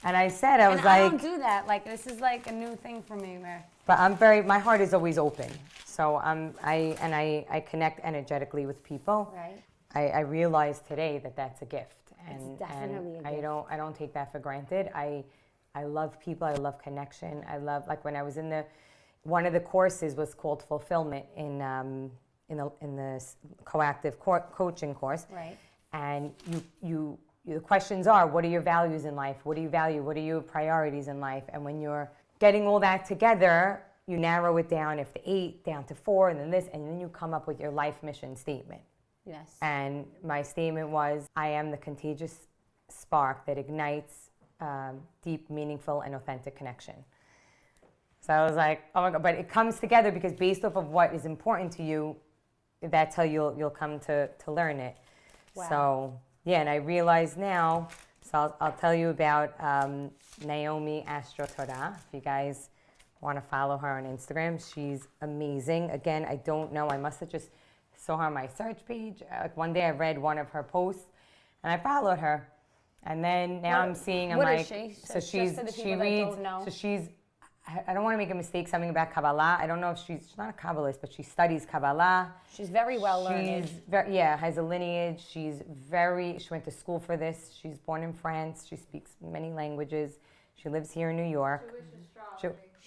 And I said, I was like, I don't do that. Like, this is like a new thing for me. But my heart is always open. So I connect energetically with people. Right. I realized today that that's a gift. It's definitely a gift. I don't take that for granted. I love people. I love connection. I love, like when I was one of the courses was called Fulfillment in the coactive coaching course. Right. And the questions are, what are your values in life? What do you value? What are your priorities in life? And when you're getting all that together, you narrow it down, if the 8 down to 4, and then this, and then you come up with your life mission statement. Yes. And my statement was, I am the contagious spark that ignites deep, meaningful, and authentic connection. So I was like, oh my God, but it comes together because based off of what is important to you, that's how you'll come to learn it. Wow. So, yeah, and I realize now, so I'll tell you about Naomi Astro Torah. If you guys want to follow her on Instagram, she's amazing. Again, I don't know, I must have just saw her on my search page. Like one day I read one of her posts and I followed her. And then now I'm seeing, I'm like, is she? So she reads, so she's, I don't want to make a mistake, something about Kabbalah. I don't know if she's not a Kabbalist, but she studies Kabbalah. She's very well learned. Has a lineage. She went to school for this. She's born in France. She speaks many languages. She lives here in New York.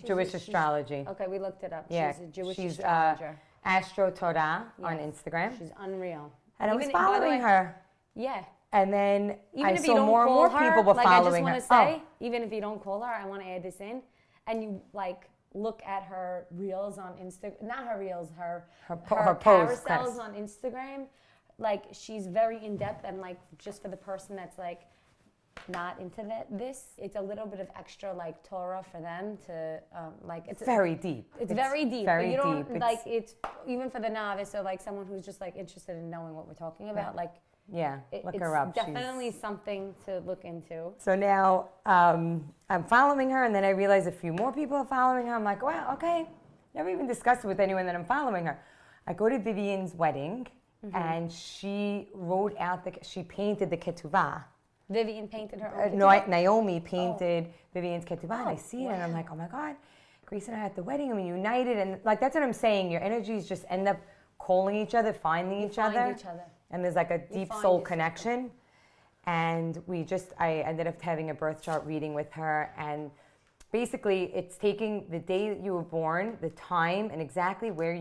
Jewish astrology. Okay, we looked it up. Yeah, she's a Jewish astrologer. Astro Torah on Instagram. She's unreal. And I was following her. Yeah. And then Even I if you saw don't more and more call her, people were like, following I her. just want to say, even if you don't call her, I want to add this in. And you like look at her reels on Instagram, not her reels, her posts carousels on Instagram. Like she's very in depth, and like just for the person that's like not into this, it's a little bit of extra like Torah for them to like. It's very deep. It's very deep. Very but you don't deep. like it's even for the novice or like someone who's just like interested in knowing what we're talking about. Like look her up. It's definitely something to look into. So now I'm following her, and then I realize a few more people are following her. I'm like, wow, okay. Never even discussed it with anyone that I'm following her. I go to Vivian's wedding, and she wrote out she painted the ketuvah. Vivian painted her own Naomi painted Vivian's ketuvah, and I see it, and I'm like, oh my God, Grace and I at the wedding, and we united, and like that's what I'm saying. Your energies just end up calling each other, finding each other. And there's like a deep soul connection. And I ended up having a birth chart reading with her. And basically it's taking the day that you were born, the time, and exactly where,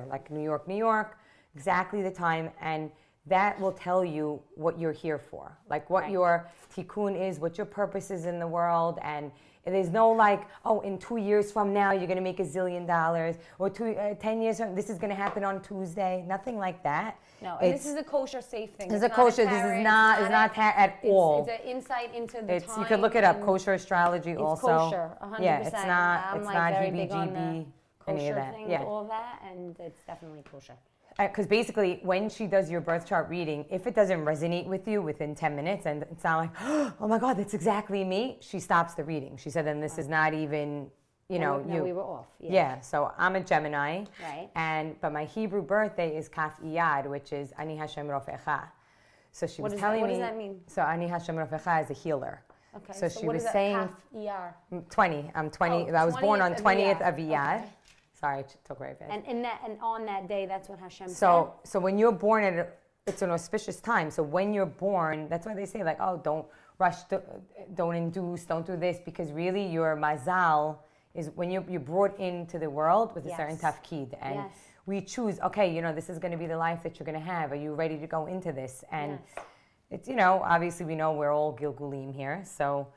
like New York, exactly the time. And that will tell you what you're here for. Like what your tikkun is, what your purpose is in the world. And there's no like, oh, in 2 years from now, you're going to make $1 zillion. Or 10 years from this is going to happen on Tuesday. Nothing like that. No, and this is a kosher safe thing. It's a kosher. This is not at all. It's an insight into the time. You could look it up. Kosher astrology also. It's kosher, 100%. Yeah, it's not. I'm it's like not very big on heebie-jeebie, the any of kosher that. thing, Yeah. all that, and it's definitely kosher. Because basically, when she does your birth chart reading, if it doesn't resonate with you within 10 minutes, and it's not like, oh my God, that's exactly me, she stops the reading. She said, and this is not even, you. No, we were off. Yeah, so I'm a Gemini. Right. But my Hebrew birthday is Kaf Iyad, which is Ani Hashem Rofecha. So she was telling me. What does that mean? So Ani Hashem Rofecha is a healer. Okay. So she what was is saying. Kaf ER? 20. I'm 20. Oh, I was born on 20th Iyar. of Iyad. Okay. Sorry, it took very fast. And on that day, that's what Hashem said. So when you're born it's an auspicious time. So when you're born, that's why they say like, oh, don't rush, don't induce, don't do this, because really your mazal is when you're brought into the world with a certain tafkid, and we choose. Okay, this is going to be the life that you're going to have. Are you ready to go into this? And it's obviously we know we're all Gilgulim here, so.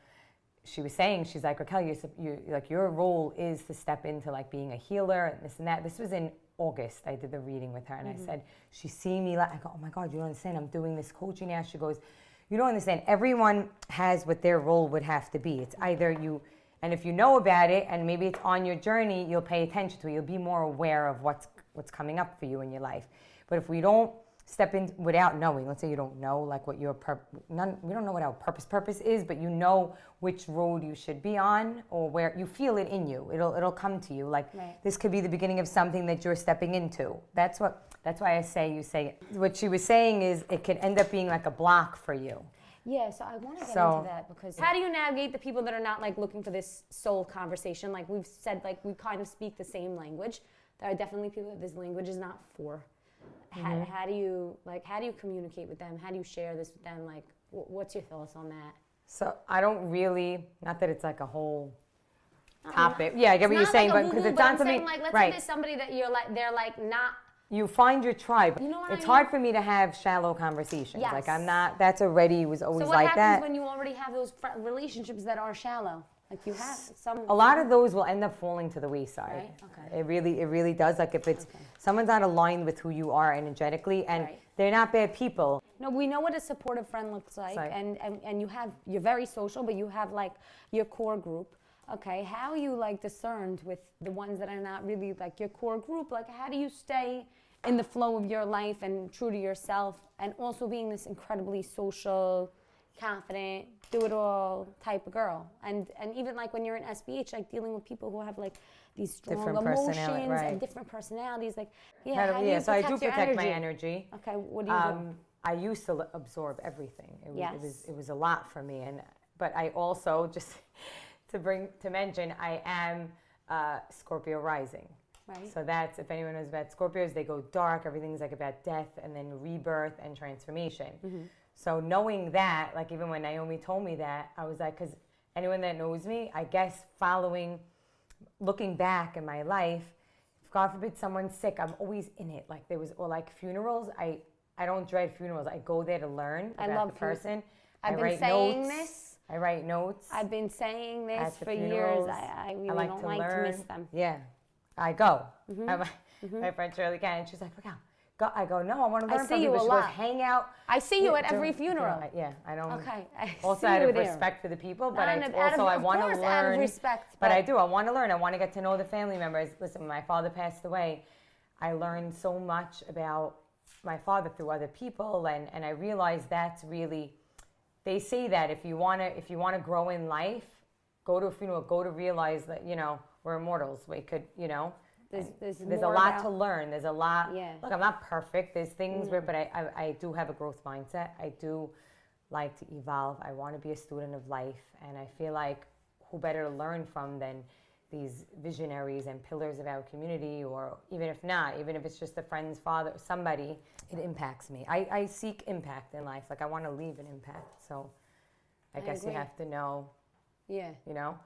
She was saying, she's like, Raquel, you like your role is to step into like being a healer and this and that. This was in August. I did the reading with her, and I said, she's seeing me. I go, oh my God, you don't understand. I'm doing this coaching now. She goes, you don't understand. Everyone has what their role would have to be. It's either you, and if you know about it, and maybe it's on your journey, you'll pay attention to it. You'll be more aware of what's coming up for you in your life. But if we don't step in without knowing. Let's say you don't know like what your we don't know what our purpose is, but you know which road you should be on, or where you feel it in you. It'll come to you. Like this could be the beginning of something that you're stepping into. That's why I say you say it. What she was saying is it could end up being like a block for you. Yeah, so I want to get into that, because how do you navigate the people that are not like looking for this soul conversation? Like we've said, like we kind of speak the same language. There are definitely people that this language is not for. How do you communicate with them? How do you share this with them? Like, what's your thoughts on that? So I don't really, not that it's like a whole topic. Yeah, I get what you're saying, but because it's not something. Like, let's say there's somebody that they're like not. You find your tribe. You know what it's I mean? hard for me to have shallow conversations. Yes. Like I'm not. That's already was always like that. So what happens when you already have those relationships that are shallow? Like you have some. A lot of those will end up falling to the wayside. Right? Okay. It really does. Like if it's someone's not aligned with who you are energetically, and they're not bad people. No, we know what a supportive friend looks like, and you're very social, but you have like your core group. Okay, how are you like discerned with the ones that are not really like your core group? Like how do you stay in the flow of your life and true to yourself, and also being this incredibly social, confident, do-it-all type of girl? And even like when you're in SBH, like dealing with people who have like these strong Different emotions and right. different personalities, like so I do protect my energy. Okay, what do you do? I used to absorb everything. It was a lot for me, but I also just to mention I am Scorpio rising. Right. So that's, if anyone knows about Scorpios, they go dark. Everything's like about death and then rebirth and transformation. Mm-hmm. So knowing that, like even when Naomi told me that, I was like, because anyone that knows me, I guess looking back in my life, if God forbid someone's sick, I'm always in it. Like or like funerals, I don't dread funerals. I go there to learn about the person. I've been saying this. I write notes. I've been saying this for years. I really don't like to miss them. Yeah. I go. Mm-hmm. My friend Shirley can, and she's like, Raquel, go. I go, no, I want to learn from people. She goes, hang out. I see you at every funeral. I don't. Okay. Also out of respect for the people, but I want to learn. Out of respect. But I do. I want to learn. I want to get to know the family members. Listen, when my father passed away, I learned so much about my father through other people, and I realized that's really. They say that if you want to grow in life, go to a funeral. Go to realize that we're immortals. We could, there's a lot to learn. There's a lot. Yeah. Look, I'm not perfect. There's things but I do have a growth mindset. I do like to evolve. I want to be a student of life, and I feel like who better to learn from than these visionaries and pillars of our community, or even if it's just a friend's father, somebody, it impacts me. I seek impact in life. Like I want to leave an impact. So I guess agree. You have to know. Yeah.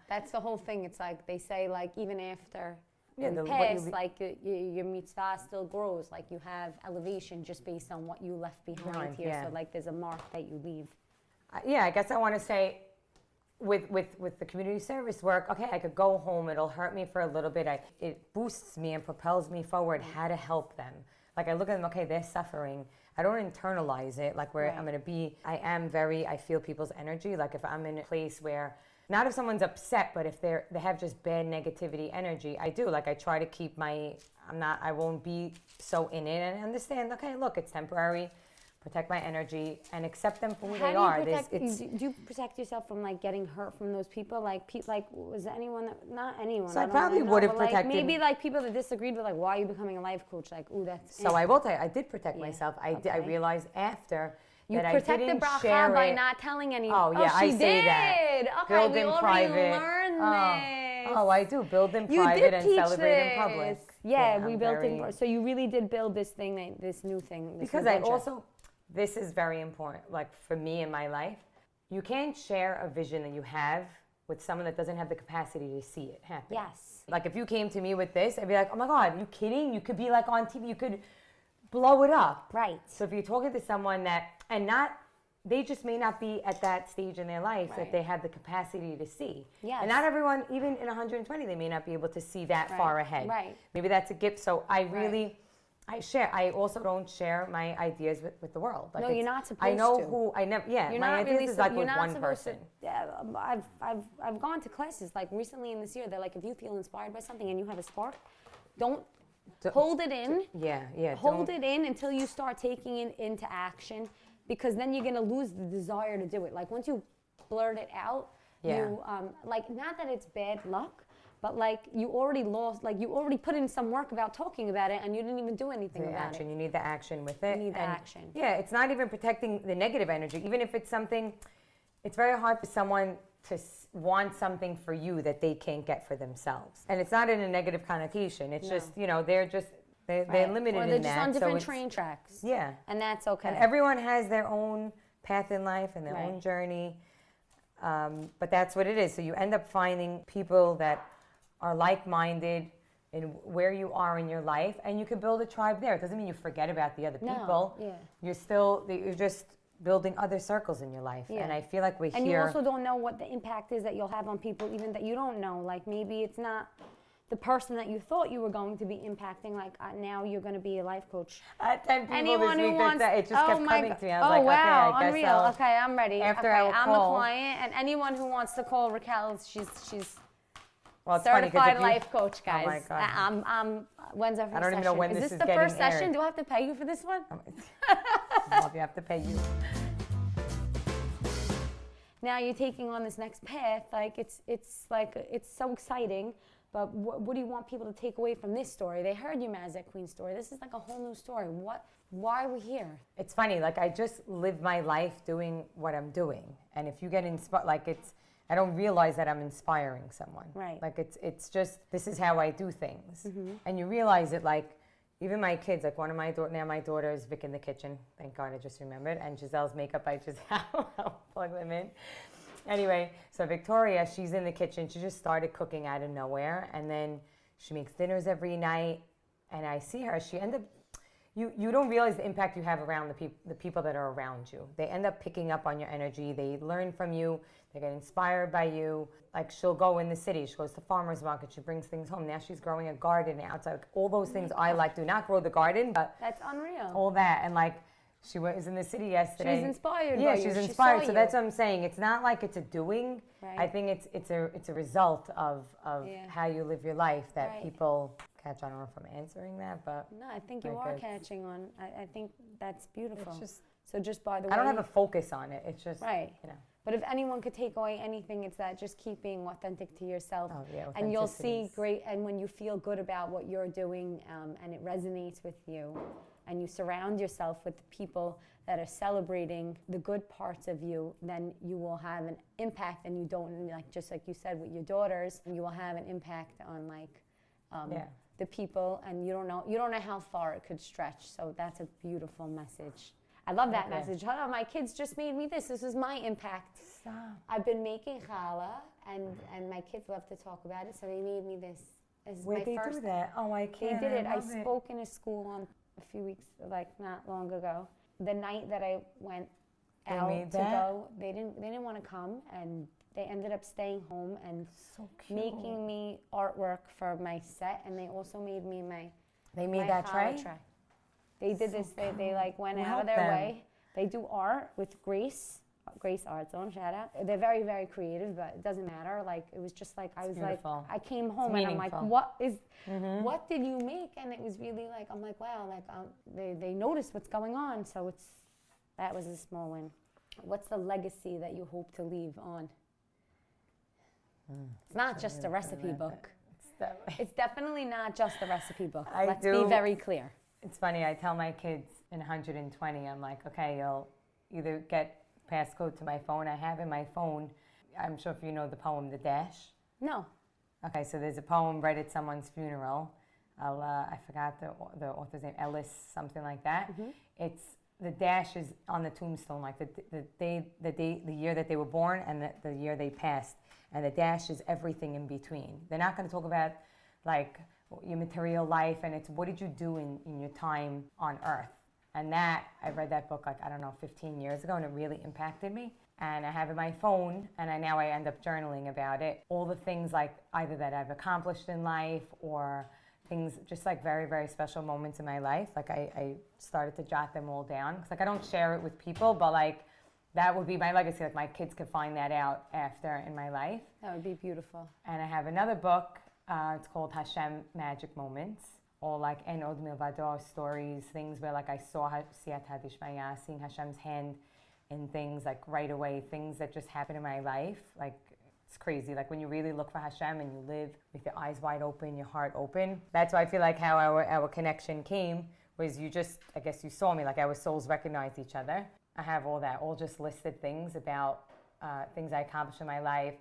That's the whole thing. It's like they say, like even after you pass, like your mitzvah still grows. Like you have elevation just based on what you left behind here. Yeah. So like there's a mark that you leave. I guess I want to say with the community service work, okay, I could go home. It'll hurt me for a little bit. It boosts me and propels me forward how to help them. Like I look at them, okay, they're suffering. I don't internalize it. Like where I'm going to be, I feel people's energy. Like if I'm in a place where, not if someone's upset, but if they have just bad negativity energy, I do. Like I try to keep I won't be so in it, and understand, okay, look, it's temporary. Protect my energy and accept them for who they are. Do you protect yourself from like getting hurt from those people? Like was anyone not anyone? So I probably would have protected. Like, maybe like people that disagreed with like, why are you becoming a life coach? Like, ooh, that's. So I will tell you, I did protect myself. I realized after. You protected bracha by not telling anyone. Oh yeah, I say that. Okay, build we in already private. learned this. Oh, I do build in private and celebrate in public. Yeah, we built in. So you really did build this thing, this new thing. Because I also, this is very important. Like for me in my life, you can't share a vision that you have with someone that doesn't have the capacity to see it happen. Yes. Like if you came to me with this, I'd be like, oh my God, are you kidding? You could be like on TV. You could blow it up. Right. So if you're talking to someone they just may not be at that stage in their life that they have the capacity to see. Yes. And not everyone, even in 120, they may not be able to see that far ahead. Right. Maybe that's a gift. So I share. I also don't share my ideas with the world. Like no, you're not supposed to. I know I never. Yeah, you're my not ideas really is like with one person. Yeah, I've gone to classes like recently in this year. They're like, if you feel inspired by something and you have a spark, don't hold it in. Yeah. Hold it in until you start taking it into action, because then you're gonna lose the desire to do it. Like once you blurt it out, you like, not that it's bad luck, but like you already lost, like you already put in some work about talking about it and you didn't even do anything about it. You need the action with it. You need the action. Yeah, it's not even protecting the negative energy. Even if it's something, it's very hard for someone to want something for you that they can't get for themselves. And it's not in a negative connotation. It's just, you know, they're limited or they're in just that. on different train tracks. Yeah. And that's okay. And everyone has their own path in life and their own journey. But that's what it is. So you end up finding people that are like-minded in where you are in your life, and you can build a tribe there. It doesn't mean you forget about the other people. You're just building other circles in your life. And I feel like we're and here. you also don't know what the impact is that you'll have on people, even that you don't know. Like maybe it's not the person that you thought you were going to be impacting. Like now you're going to be a life coach. 10 people Anyone this who week wants, it just kept coming to me. I was like, wow, okay, I guess unreal. Okay, I'm ready. After okay, I will I'm call. a client, and anyone who wants to call Raquel, she's well, it's certified life coach, guys. Oh my God. I'm when's our first session? I don't even know when is this is the getting first session? aired. Do I have to pay you for this one? Well, you have to pay you. Now you're taking on this next path. Like it's so exciting. But what do you want people to take away from this story? They heard your Mazza Queen story. This is like a whole new story. Why are we here? It's funny. Like I just live my life doing what I'm doing, and if you get inspired, I don't realize that I'm inspiring someone. Right. Like it's just, this is how I do things. And you realize it, like even my kids, like one of my my daughter is Vic in the kitchen. Thank God I just remembered. And Giselle's makeup, I'll plug them in. Anyway, so Victoria, she's in the kitchen. She just started cooking out of nowhere. And then she makes dinners every night. And I see her, she end up, you don't realize the impact you have around the people that are around you. They end up picking up on your energy. They learn from you. They get inspired by you. Like she'll go in the city. She goes to farmer's market. She brings things home. Now she's growing a garden outside. Like all those things I like. Do not grow the garden, but that's unreal. All that. And like she was in the city yesterday. She's inspired. Yeah, by she's you. inspired. She So that's what I'm saying. It's not like it's a doing. Right. I think it's a result of how you live your life that people catch on. I don't know if I'm answering that, but no, I think you are catching on. I think that's beautiful. It's just, so just by the way, I don't have a focus on it. It's just you know. But if anyone could take away anything, it's that just keep being authentic to yourself. Oh, yeah, and you'll see great, and when you feel good about what you're doing and it resonates with you, and you surround yourself with the people that are celebrating the good parts of you, then you will have an impact, and you don't, like just like you said with your daughters, you will have an impact on the people, and you don't know how far it could stretch. So that's a beautiful message. I love that message. Oh, my kids just made me this. This is my impact. Stop. I've been making challah, and my kids love to talk about it, so they made me this. Where'd they do that? Oh, I can't. They did it. I spoke in a school on a few weeks, like not long ago. The night that I went out to go, they didn't want to come, and they ended up staying home and making me artwork for my set, and they also made me my that tray. They did this. They like went out of their way. They do art with Grace Art Zone. Shout out. They're very, very creative, but it doesn't matter. Like it was just like I came home and I'm like, what did you make? And it was really like, I'm like, wow, like they noticed what's going on. So that was a small win. What's the legacy that you hope to leave on? It's not just a recipe book. It's definitely not just a recipe book. Let's be very clear. It's funny, I tell my kids in 120, I'm like, okay, you'll either get passcode to my phone. I have in my phone, I'm sure if you know the poem, The Dash. No. Okay, so there's a poem read at someone's funeral. I forgot the author's name, Ellis, something like that. Mm-hmm. It's, the dash is on the tombstone, like the year that they were born and the year they passed. And the dash is everything in between. They're not going to talk about, like, your material life, and it's what did you do in your time on earth. And that, I read that book 15 years ago, and it really impacted me. And I have it in my phone, and now I end up journaling about it. All the things like either that I've accomplished in life or things just like very, very special moments in my life. Like I started to jot them all down. Because I don't share it with people, but that would be my legacy. Like my kids could find that out after in my life. That would be beautiful. And I have another book. It's called Hashem Magic Moments. all like En Od Milvado stories, things where like I saw Siyata Dishmaya, seeing Hashem's hand in things like right away, things that just happen in my life. Like it's crazy. Like when you really look for Hashem and you live with your eyes wide open, your heart open. That's why I feel like how our connection came was you just, I guess you saw me, like our souls recognized each other. I have all that, all just listed things about things I accomplished in my life,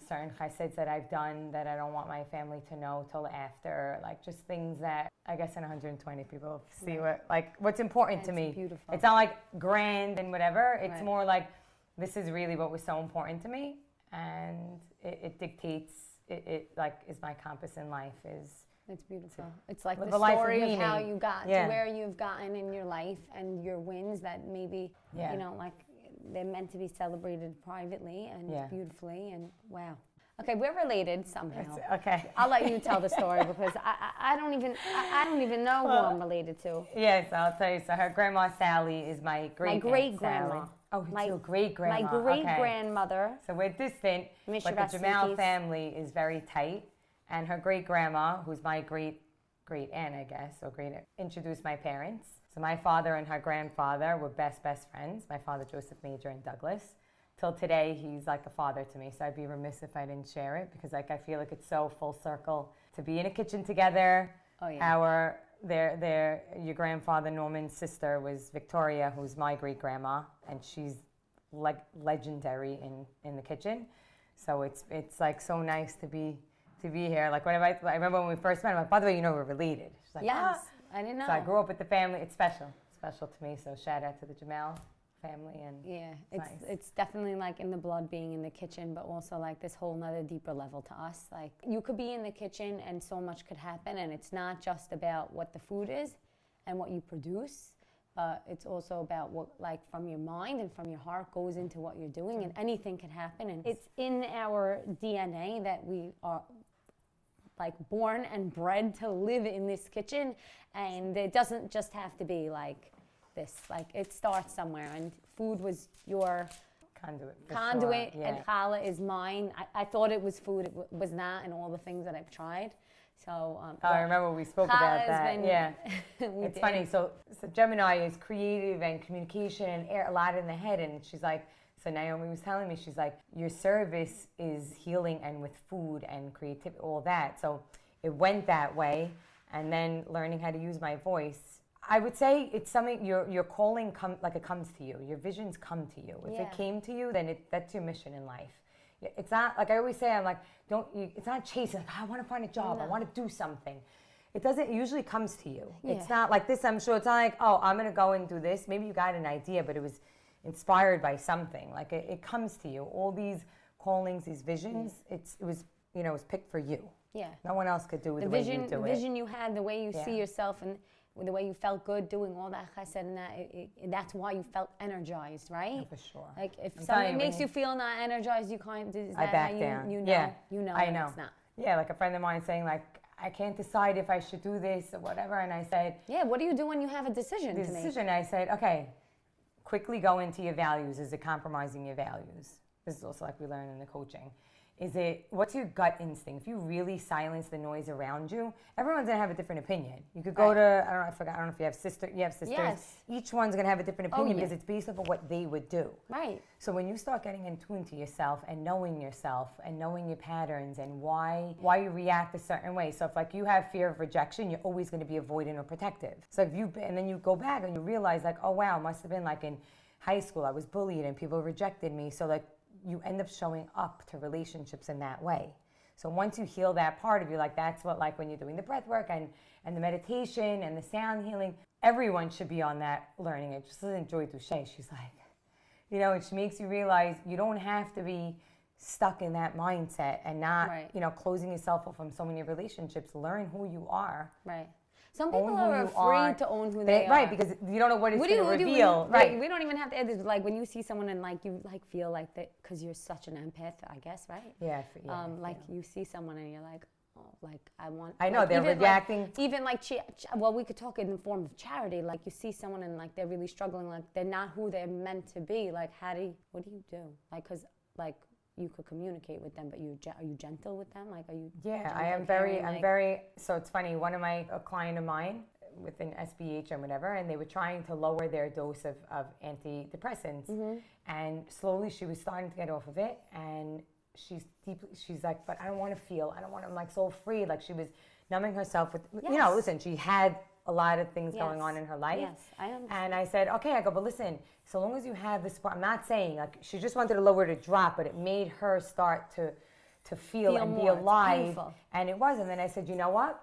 certain cheseds that I've done that I don't want my family to know till after, like just things that I guess in 120 people see what's important to me. Beautiful. It's not like grand and whatever. It's more like this is really what was so important to me, and it dictates. It like is my compass in life. It's beautiful. It's like the story of how you got to where you've gotten in your life and your wins that maybe, you know, like they're meant to be celebrated privately and beautifully, and wow. Okay, we're related somehow. Okay. I'll let you tell the story because I don't even know who I'm related to. Yes, I'll tell you. So her grandma Sally is my great-grandma. Oh, it's your great-grandma. My great-grandmother. So we're distant, but the Jamal family is very tight. And her great-grandma, who's my great-aunt, I guess, or introduced my parents. So my father and her grandfather were best friends. My father, Joseph Major, and Douglas. Till today, he's like a father to me. So I'd be remiss if I didn't share it because like I feel like it's so full circle to be in a kitchen together. Oh yeah. Your grandfather Norman's sister was Victoria, who's my great-grandma, and she's like legendary in the kitchen. So it's like so nice to be here. Like I remember when we first met, I'm like, by the way, you know we're related. She's like, yes, I didn't know. So I grew up with the family. It's special to me. So shout out to the Jamal family. And it's definitely like in the blood being in the kitchen, but also like this whole nother deeper level to us. Like you could be in the kitchen and so much could happen, and it's not just about what the food is and what you produce, but it's also about what, like, from your mind and from your heart goes into what you're doing, and anything can happen. And it's in our DNA that we are like born and bred to live in this kitchen, and it doesn't just have to be like this. Like it starts somewhere, and food was your conduit, sure. and challah is mine. I thought it was food, it was not, and all the things that I've tried. So I remember we spoke about that. It's funny. So Gemini is creative and communication and a lot in the head, and she's like, so Naomi was telling me, she's like, your service is healing and with food and creativity, all that. So it went that way, and then learning how to use my voice. I would say it's something your calling it comes to you. Your visions come to you. If it came to you, then that's your mission in life. It's not like I always say. I'm like, it's not chasing. Like, I want to find a job. I want to do something. It doesn't. It usually comes to you. Yeah. It's not like this. I'm sure it's not like, oh, I'm gonna go and do this. Maybe you got an idea, but it was inspired by something. Like it comes to you. All these callings, these visions. It was picked for you. Yeah. No one else could do it the way you do it. The vision you had, the way you see yourself, and the way you felt good doing all that chesed, and that's why you felt energized, right? Yeah, for sure. Like if something makes you feel not energized, you can't. Is that I back how down. You know? Yeah. You know. I know. It's not. Yeah, like a friend of mine saying like, I can't decide if I should do this or whatever, and I said, yeah. What do you do when you have a decision to make? I said, okay, quickly go into your values. Is it compromising your values? This is also like we learn in the coaching. What's your gut instinct? If you really silence the noise around you, everyone's gonna have a different opinion. You could go to, I don't know if you have sisters. Yes. Each one's gonna have a different opinion because it's based off of what they would do. Right. So when you start getting in tune to yourself and knowing your patterns and why you react a certain way. So if like you have fear of rejection, you're always gonna be avoidant or protective. So and then you go back and you realize like, oh wow, must have been like in high school, I was bullied and people rejected me. So like, you end up showing up to relationships in that way. So once you heal that part of you, like that's what, like when you're doing the breath work and the meditation and the sound healing, everyone should be on that learning. It just isn't Joy Touche. She's like, and she makes you realize you don't have to be stuck in that mindset and not, closing yourself off from so many relationships. Learn who you are. Right. Some people are afraid to own who they are. Right, because you don't know what it's going to reveal. Right. We don't even have to add this. Like when you see someone and like you like feel like that because you're such an empath, I guess, right? Yeah. You see someone and you're like, oh, like I know they're reacting. Even like, we could talk in the form of charity. Like you see someone and like they're really struggling, like they're not who they're meant to be. Like what do you do? Like, cause like you could communicate with them, but are you gentle with them? Like, are you? Yeah, I am very, I'm very, so it's funny, a client of mine with an SBH and whatever, and they were trying to lower their dose of antidepressants. And slowly she was starting to get off of it, and she's like, but I don't want to feel, I'm like so free. Like she was numbing herself with, listen, she had a lot of things going on in her life. Yes, I understand. And I said, okay, I go, but listen, so long as you have this, I'm not saying, like, she just wanted to lower the drop, but it made her start to feel and be alive. And it was. And then I said, you know what?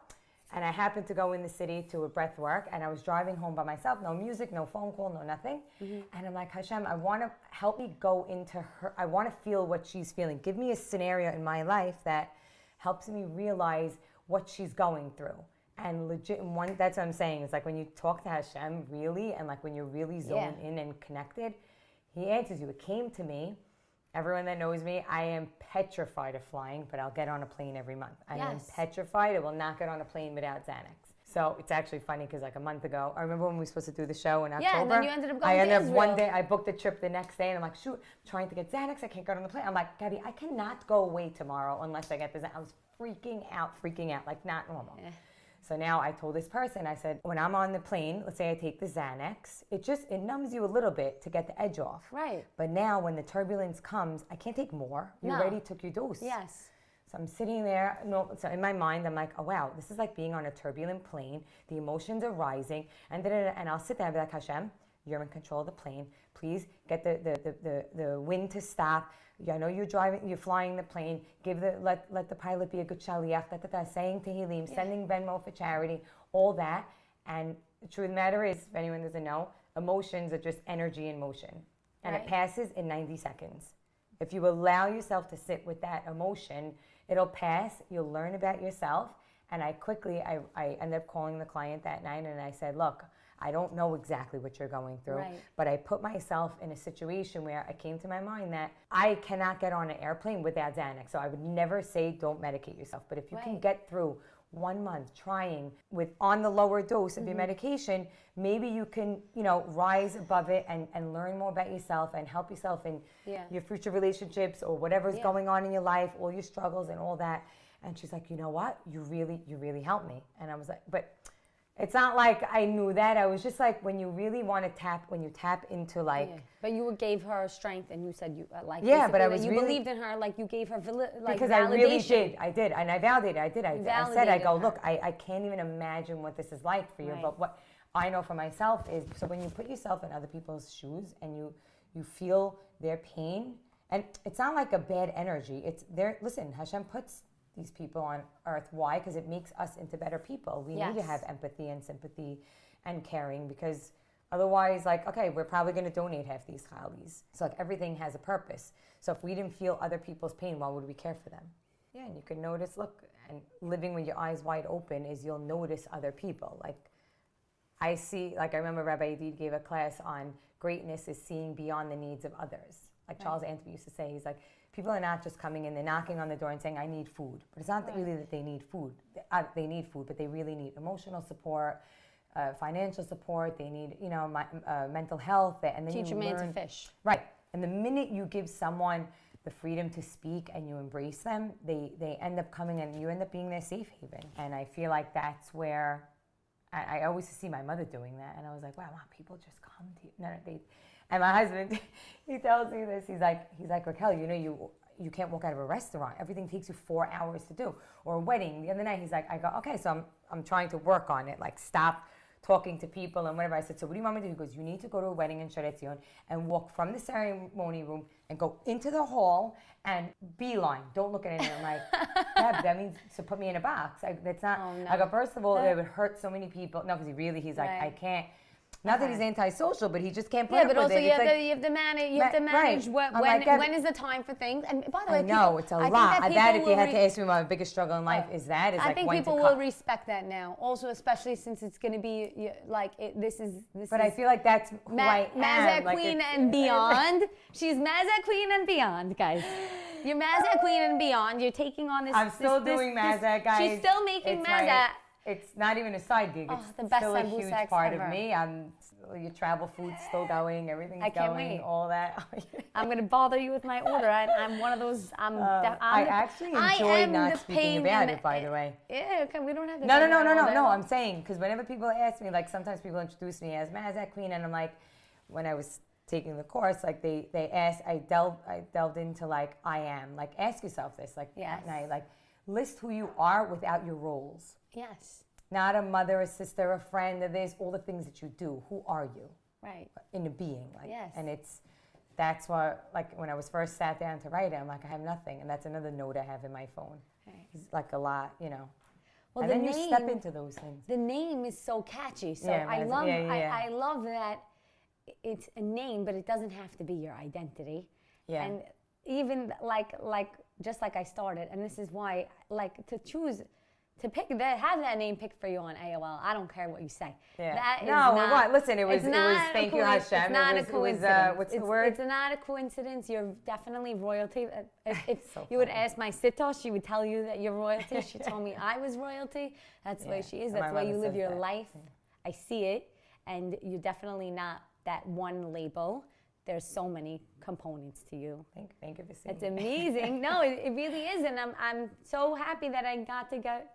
And I happened to go in the city to a breath work, and I was driving home by myself, no music, no phone call, no nothing. And I'm like, Hashem, I want to help me go into her. I want to feel what she's feeling. Give me a scenario in my life that helps me realize what she's going through. And legit, that's what I'm saying. It's like when you talk to Hashem really, and like when you're really zoned in and connected, he answers you. It came to me. Everyone that knows me, I am petrified of flying, but I'll get on a plane every month. I am petrified. I will not get on a plane without Xanax. So it's actually funny because like a month ago, I remember when we were supposed to do the show in October. Yeah, and then you ended up going to Israel. One day, I booked a trip the next day, and I'm like, shoot, I'm trying to get Xanax. I can't get on the plane. I'm like, Gabby, I cannot go away tomorrow unless I get the Xanax. I was freaking out, like not normal. Yeah. So now I told this person, I said, when I'm on the plane, let's say I take the Xanax, it numbs you a little bit to get the edge off. Right. But now when the turbulence comes, I can't take more. You already took your dose. Yes. So I'm sitting there, so in my mind, I'm like, oh wow, this is like being on a turbulent plane. The emotions are rising, and I'll sit there and be like, Hashem, you're in control of the plane. Please get the wind to stop. I know you're flying the plane. Let the pilot be a good shaliach. Saying Tehillim, sending Venmo for charity, all that. And the truth of the matter is, if anyone doesn't know, emotions are just energy in motion, and it passes in 90 seconds. If you allow yourself to sit with that emotion, it'll pass. You'll learn about yourself. And I ended up calling the client that night, and I said, look, I don't know exactly what you're going through, but I put myself in a situation where it came to my mind that I cannot get on an airplane without Xanax. So I would never say don't medicate yourself. But if you can get through 1 month trying on the lower dose of your medication, maybe you can, rise above it and learn more about yourself and help yourself in your future relationships or whatever's going on in your life, all your struggles and all that. And she's like, you know what? You really helped me. And I was like, but it's not like I knew that. I was just like, when you really want to tap into like. Yeah. But you gave her strength, and you said you like. Yeah, but I was you really believed in her, like you gave her because validation. I really did. I did, and I validated. I did. I said, I go, look, I can't even imagine what this is like for you. Right. But what I know for myself is, so when you put yourself in other people's shoes and you feel their pain, and it's not like a bad energy. It's there. Listen, Hashem puts these people on earth. Why? Because it makes us into better people. We need to have empathy and sympathy and caring, because otherwise, like, okay, we're probably going to donate half these chalis. So like everything has a purpose. So if we didn't feel other people's pain, why would we care for them? Yeah, and you can notice, look, and living with your eyes wide open is you'll notice other people. Like I see, like I remember Rabbi Edid gave a class on greatness is seeing beyond the needs of others. Like Charles Anthony used to say, he's like, people are not just coming in, they're knocking on the door and saying, I need food. But it's not really that they need food. They need food, but they really need emotional support, financial support. They need, mental health. And then teach a man to fish. Right. And the minute you give someone the freedom to speak and you embrace them, they end up coming and you end up being their safe haven. And I feel like that's where I always see my mother doing that. And I was like, wow, people just come to you. No, and my husband, he tells me this. He's like, Raquel, you can't walk out of a restaurant. Everything takes you 4 hours to do. Or a wedding. The other night, he's like, I go, okay, so I'm trying to work on it. Like, stop talking to people and whatever. I said, so what do you want me to do? He goes, you need to go to a wedding in Challah Talk and walk from the ceremony room and go into the hall and beeline. Don't look at anyone. I'm like, yeah, that means to put me in a box. That's not. Oh, no. I go, first of all, it would hurt so many people. No, because he's like, I can't. Not that he's antisocial, but he just can't put up with it. Yeah, but also you have to manage when is the time for things. And by the way, it's a lot. That if you had to ask me, my biggest struggle in life is I think people will respect that now. Also, especially since it's going to be like this is. But I feel like that's who I am. Mazza Queen and beyond. She's Mazza Queen and beyond, guys. You're Mazza Queen and beyond. You're taking on this. I'm still doing Mazza, guys. She's still making Mazza. It's not even a side gig. It's still a huge part of me. your travel food's still going, everything's I can't going, wait. all that. I'm going to bother you with my order. I'm one of those. I actually enjoy not speaking about it, by the way. Yeah, okay, we don't have to. No. I'm saying, because whenever people ask me, like sometimes people introduce me as Mazza Queen, and I'm like, when I was taking the course, like they asked, I delved into like, I am. Like, ask yourself this, like, yes. at night, like, list who you are without your roles. Yes. Not a mother, a sister, a friend, there's all the things that you do. Who are you? Right. In a being. Like, yes. And that's what, like, when I was first sat down to write it, I'm like, I have nothing. And that's another note I have in my phone. Right. It's like a lot, you know. Well, and then you step into those things. The name is so catchy. So yeah, I love that it's a name, but it doesn't have to be your identity. Yeah. And even like just like I started, and this is why, like, to choose to pick that, have that name picked for you on AOL. I don't care what you say. Yeah. That is what? Listen, it was thank you, Hashem. It's not a coincidence. What's the word? It's not a coincidence. You're definitely royalty. It's so you would ask my sitter, she would tell you that you're royalty. She told me I was royalty. That's the way she is. That's the way you live your life. I see it, and you're definitely not that one label. There's so many components to you. Thank you for saying it's amazing. No, it really is, and I'm so happy that I got to get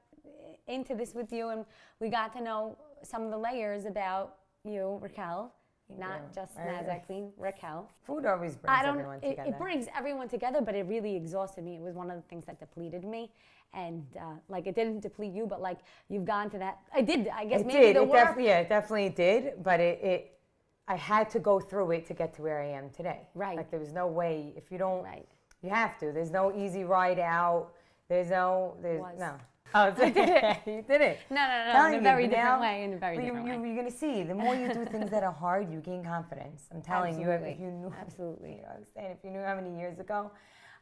into this with you, and we got to know some of the layers about you, Raquel. Not just Mazza Queen, Raquel. Food always brings everyone together. It brings everyone together, but it really exhausted me. It was one of the things that depleted me. And like, it didn't deplete you, but like, you've gone to that. I guess it maybe did. the work. It definitely did, but I had to go through it to get to where I am today. Right. Like, there was no way, if you don't, right. You have to. There's no easy ride out. No. Oh, I did it. You did it. No, in a very different way. You're going to see, the more you do things that are hard, you gain confidence. I'm telling you, if you knew. Absolutely. You know, if you knew how many years ago,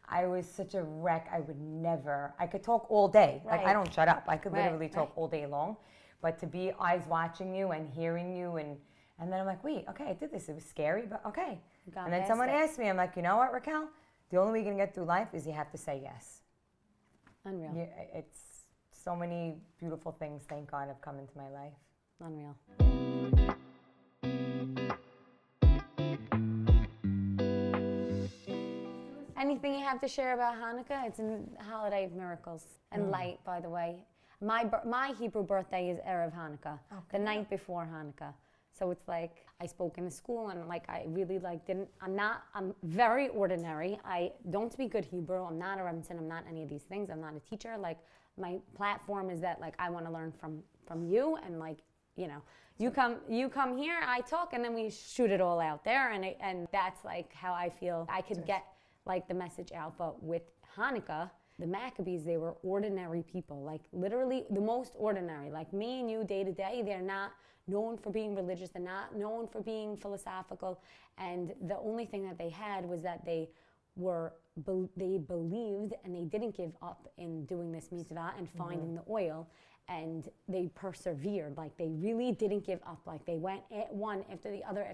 I was such a wreck. I could talk all day. Right. Like, I don't shut up. I could literally talk all day long. But to be eyes watching you and hearing you, and then I'm like, wait, okay, I did this. It was scary, but okay. And then someone asked me, I'm like, you know what, Raquel? The only way you're going to get through life is you have to say yes. Unreal. It's so many beautiful things, thank God, have come into my life. Unreal. Anything you have to share about Hanukkah? It's a holiday of miracles and light, by the way. My Hebrew birthday is Erev Hanukkah, the night before Hanukkah. So it's like, I spoke in a school, and like, I really I'm very ordinary. I don't speak good Hebrew. I'm not a Rebbitzin. I'm not any of these things. I'm not a teacher. Like, my platform is that, like, I want to learn from you, and like, you know, you come here, I talk, and then we shoot it all out there, and that's like how I feel I could get like the message out. But with Hanukkah, the Maccabees, they were ordinary people, like literally the most ordinary, like me and you day to day. They're not known for being religious. They're not known for being philosophical. And the only thing that they had was that they believed, and they didn't give up in doing this mitzvah and finding the oil, and they persevered. Like, they really didn't give up. Like, they went one after the other,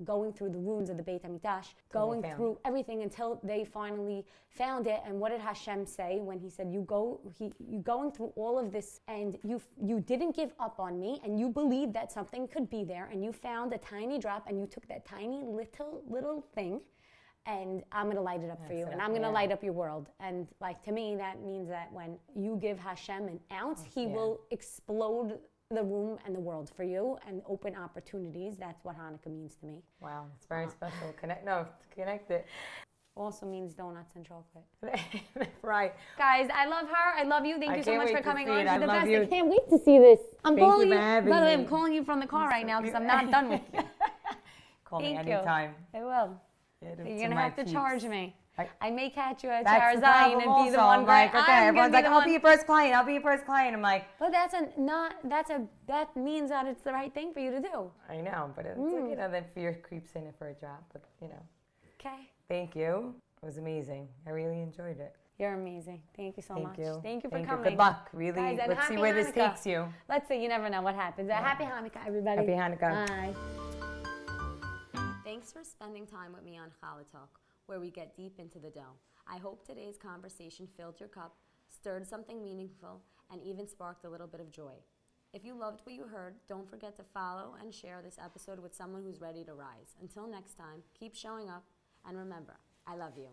going through the ruins of the Beit HaMikdash, going through everything until they finally found it. And what did Hashem say when he said, you going through all of this, and you didn't give up on me, and you believed that something could be there, and you found a tiny drop, and you took that tiny little thing, and I'm going to light it up for you, and I'm going to light up your world. And like, to me, that means that when you give Hashem an ounce, he will explode the room and the world for you and open opportunities. That's what Hanukkah means to me. Wow, it's very special. Connect it. Also means donuts and chocolate. Right. Guys, I love her. I love you. Thank you so much for coming on. She's the best. You. I can't wait to see this. Thank you for having me. By the way, I'm calling you from the car right now because I'm not done with you. Call me anytime. I will. You're going to have to charge me. I may catch you at Charazayim and be the one. I'm like, okay, everyone's like, I'll be your first client. I'm like, but that means that it's the right thing for you to do. I know, but it's like, you know, then fear creeps in for a drop. But you know. Okay. Thank you. It was amazing. I really enjoyed it. You're amazing. Thank you so much. Thank you for coming. Good luck. Really, guys, let's see where this takes you. Let's see. You never know what happens. Happy Hanukkah, everybody. Happy Hanukkah. Bye. Thanks for spending time with me on Challah Talk, where we get deep into the dough. I hope today's conversation filled your cup, stirred something meaningful, and even sparked a little bit of joy. If you loved what you heard, don't forget to follow and share this episode with someone who's ready to rise. Until next time, keep showing up, and remember, I love you.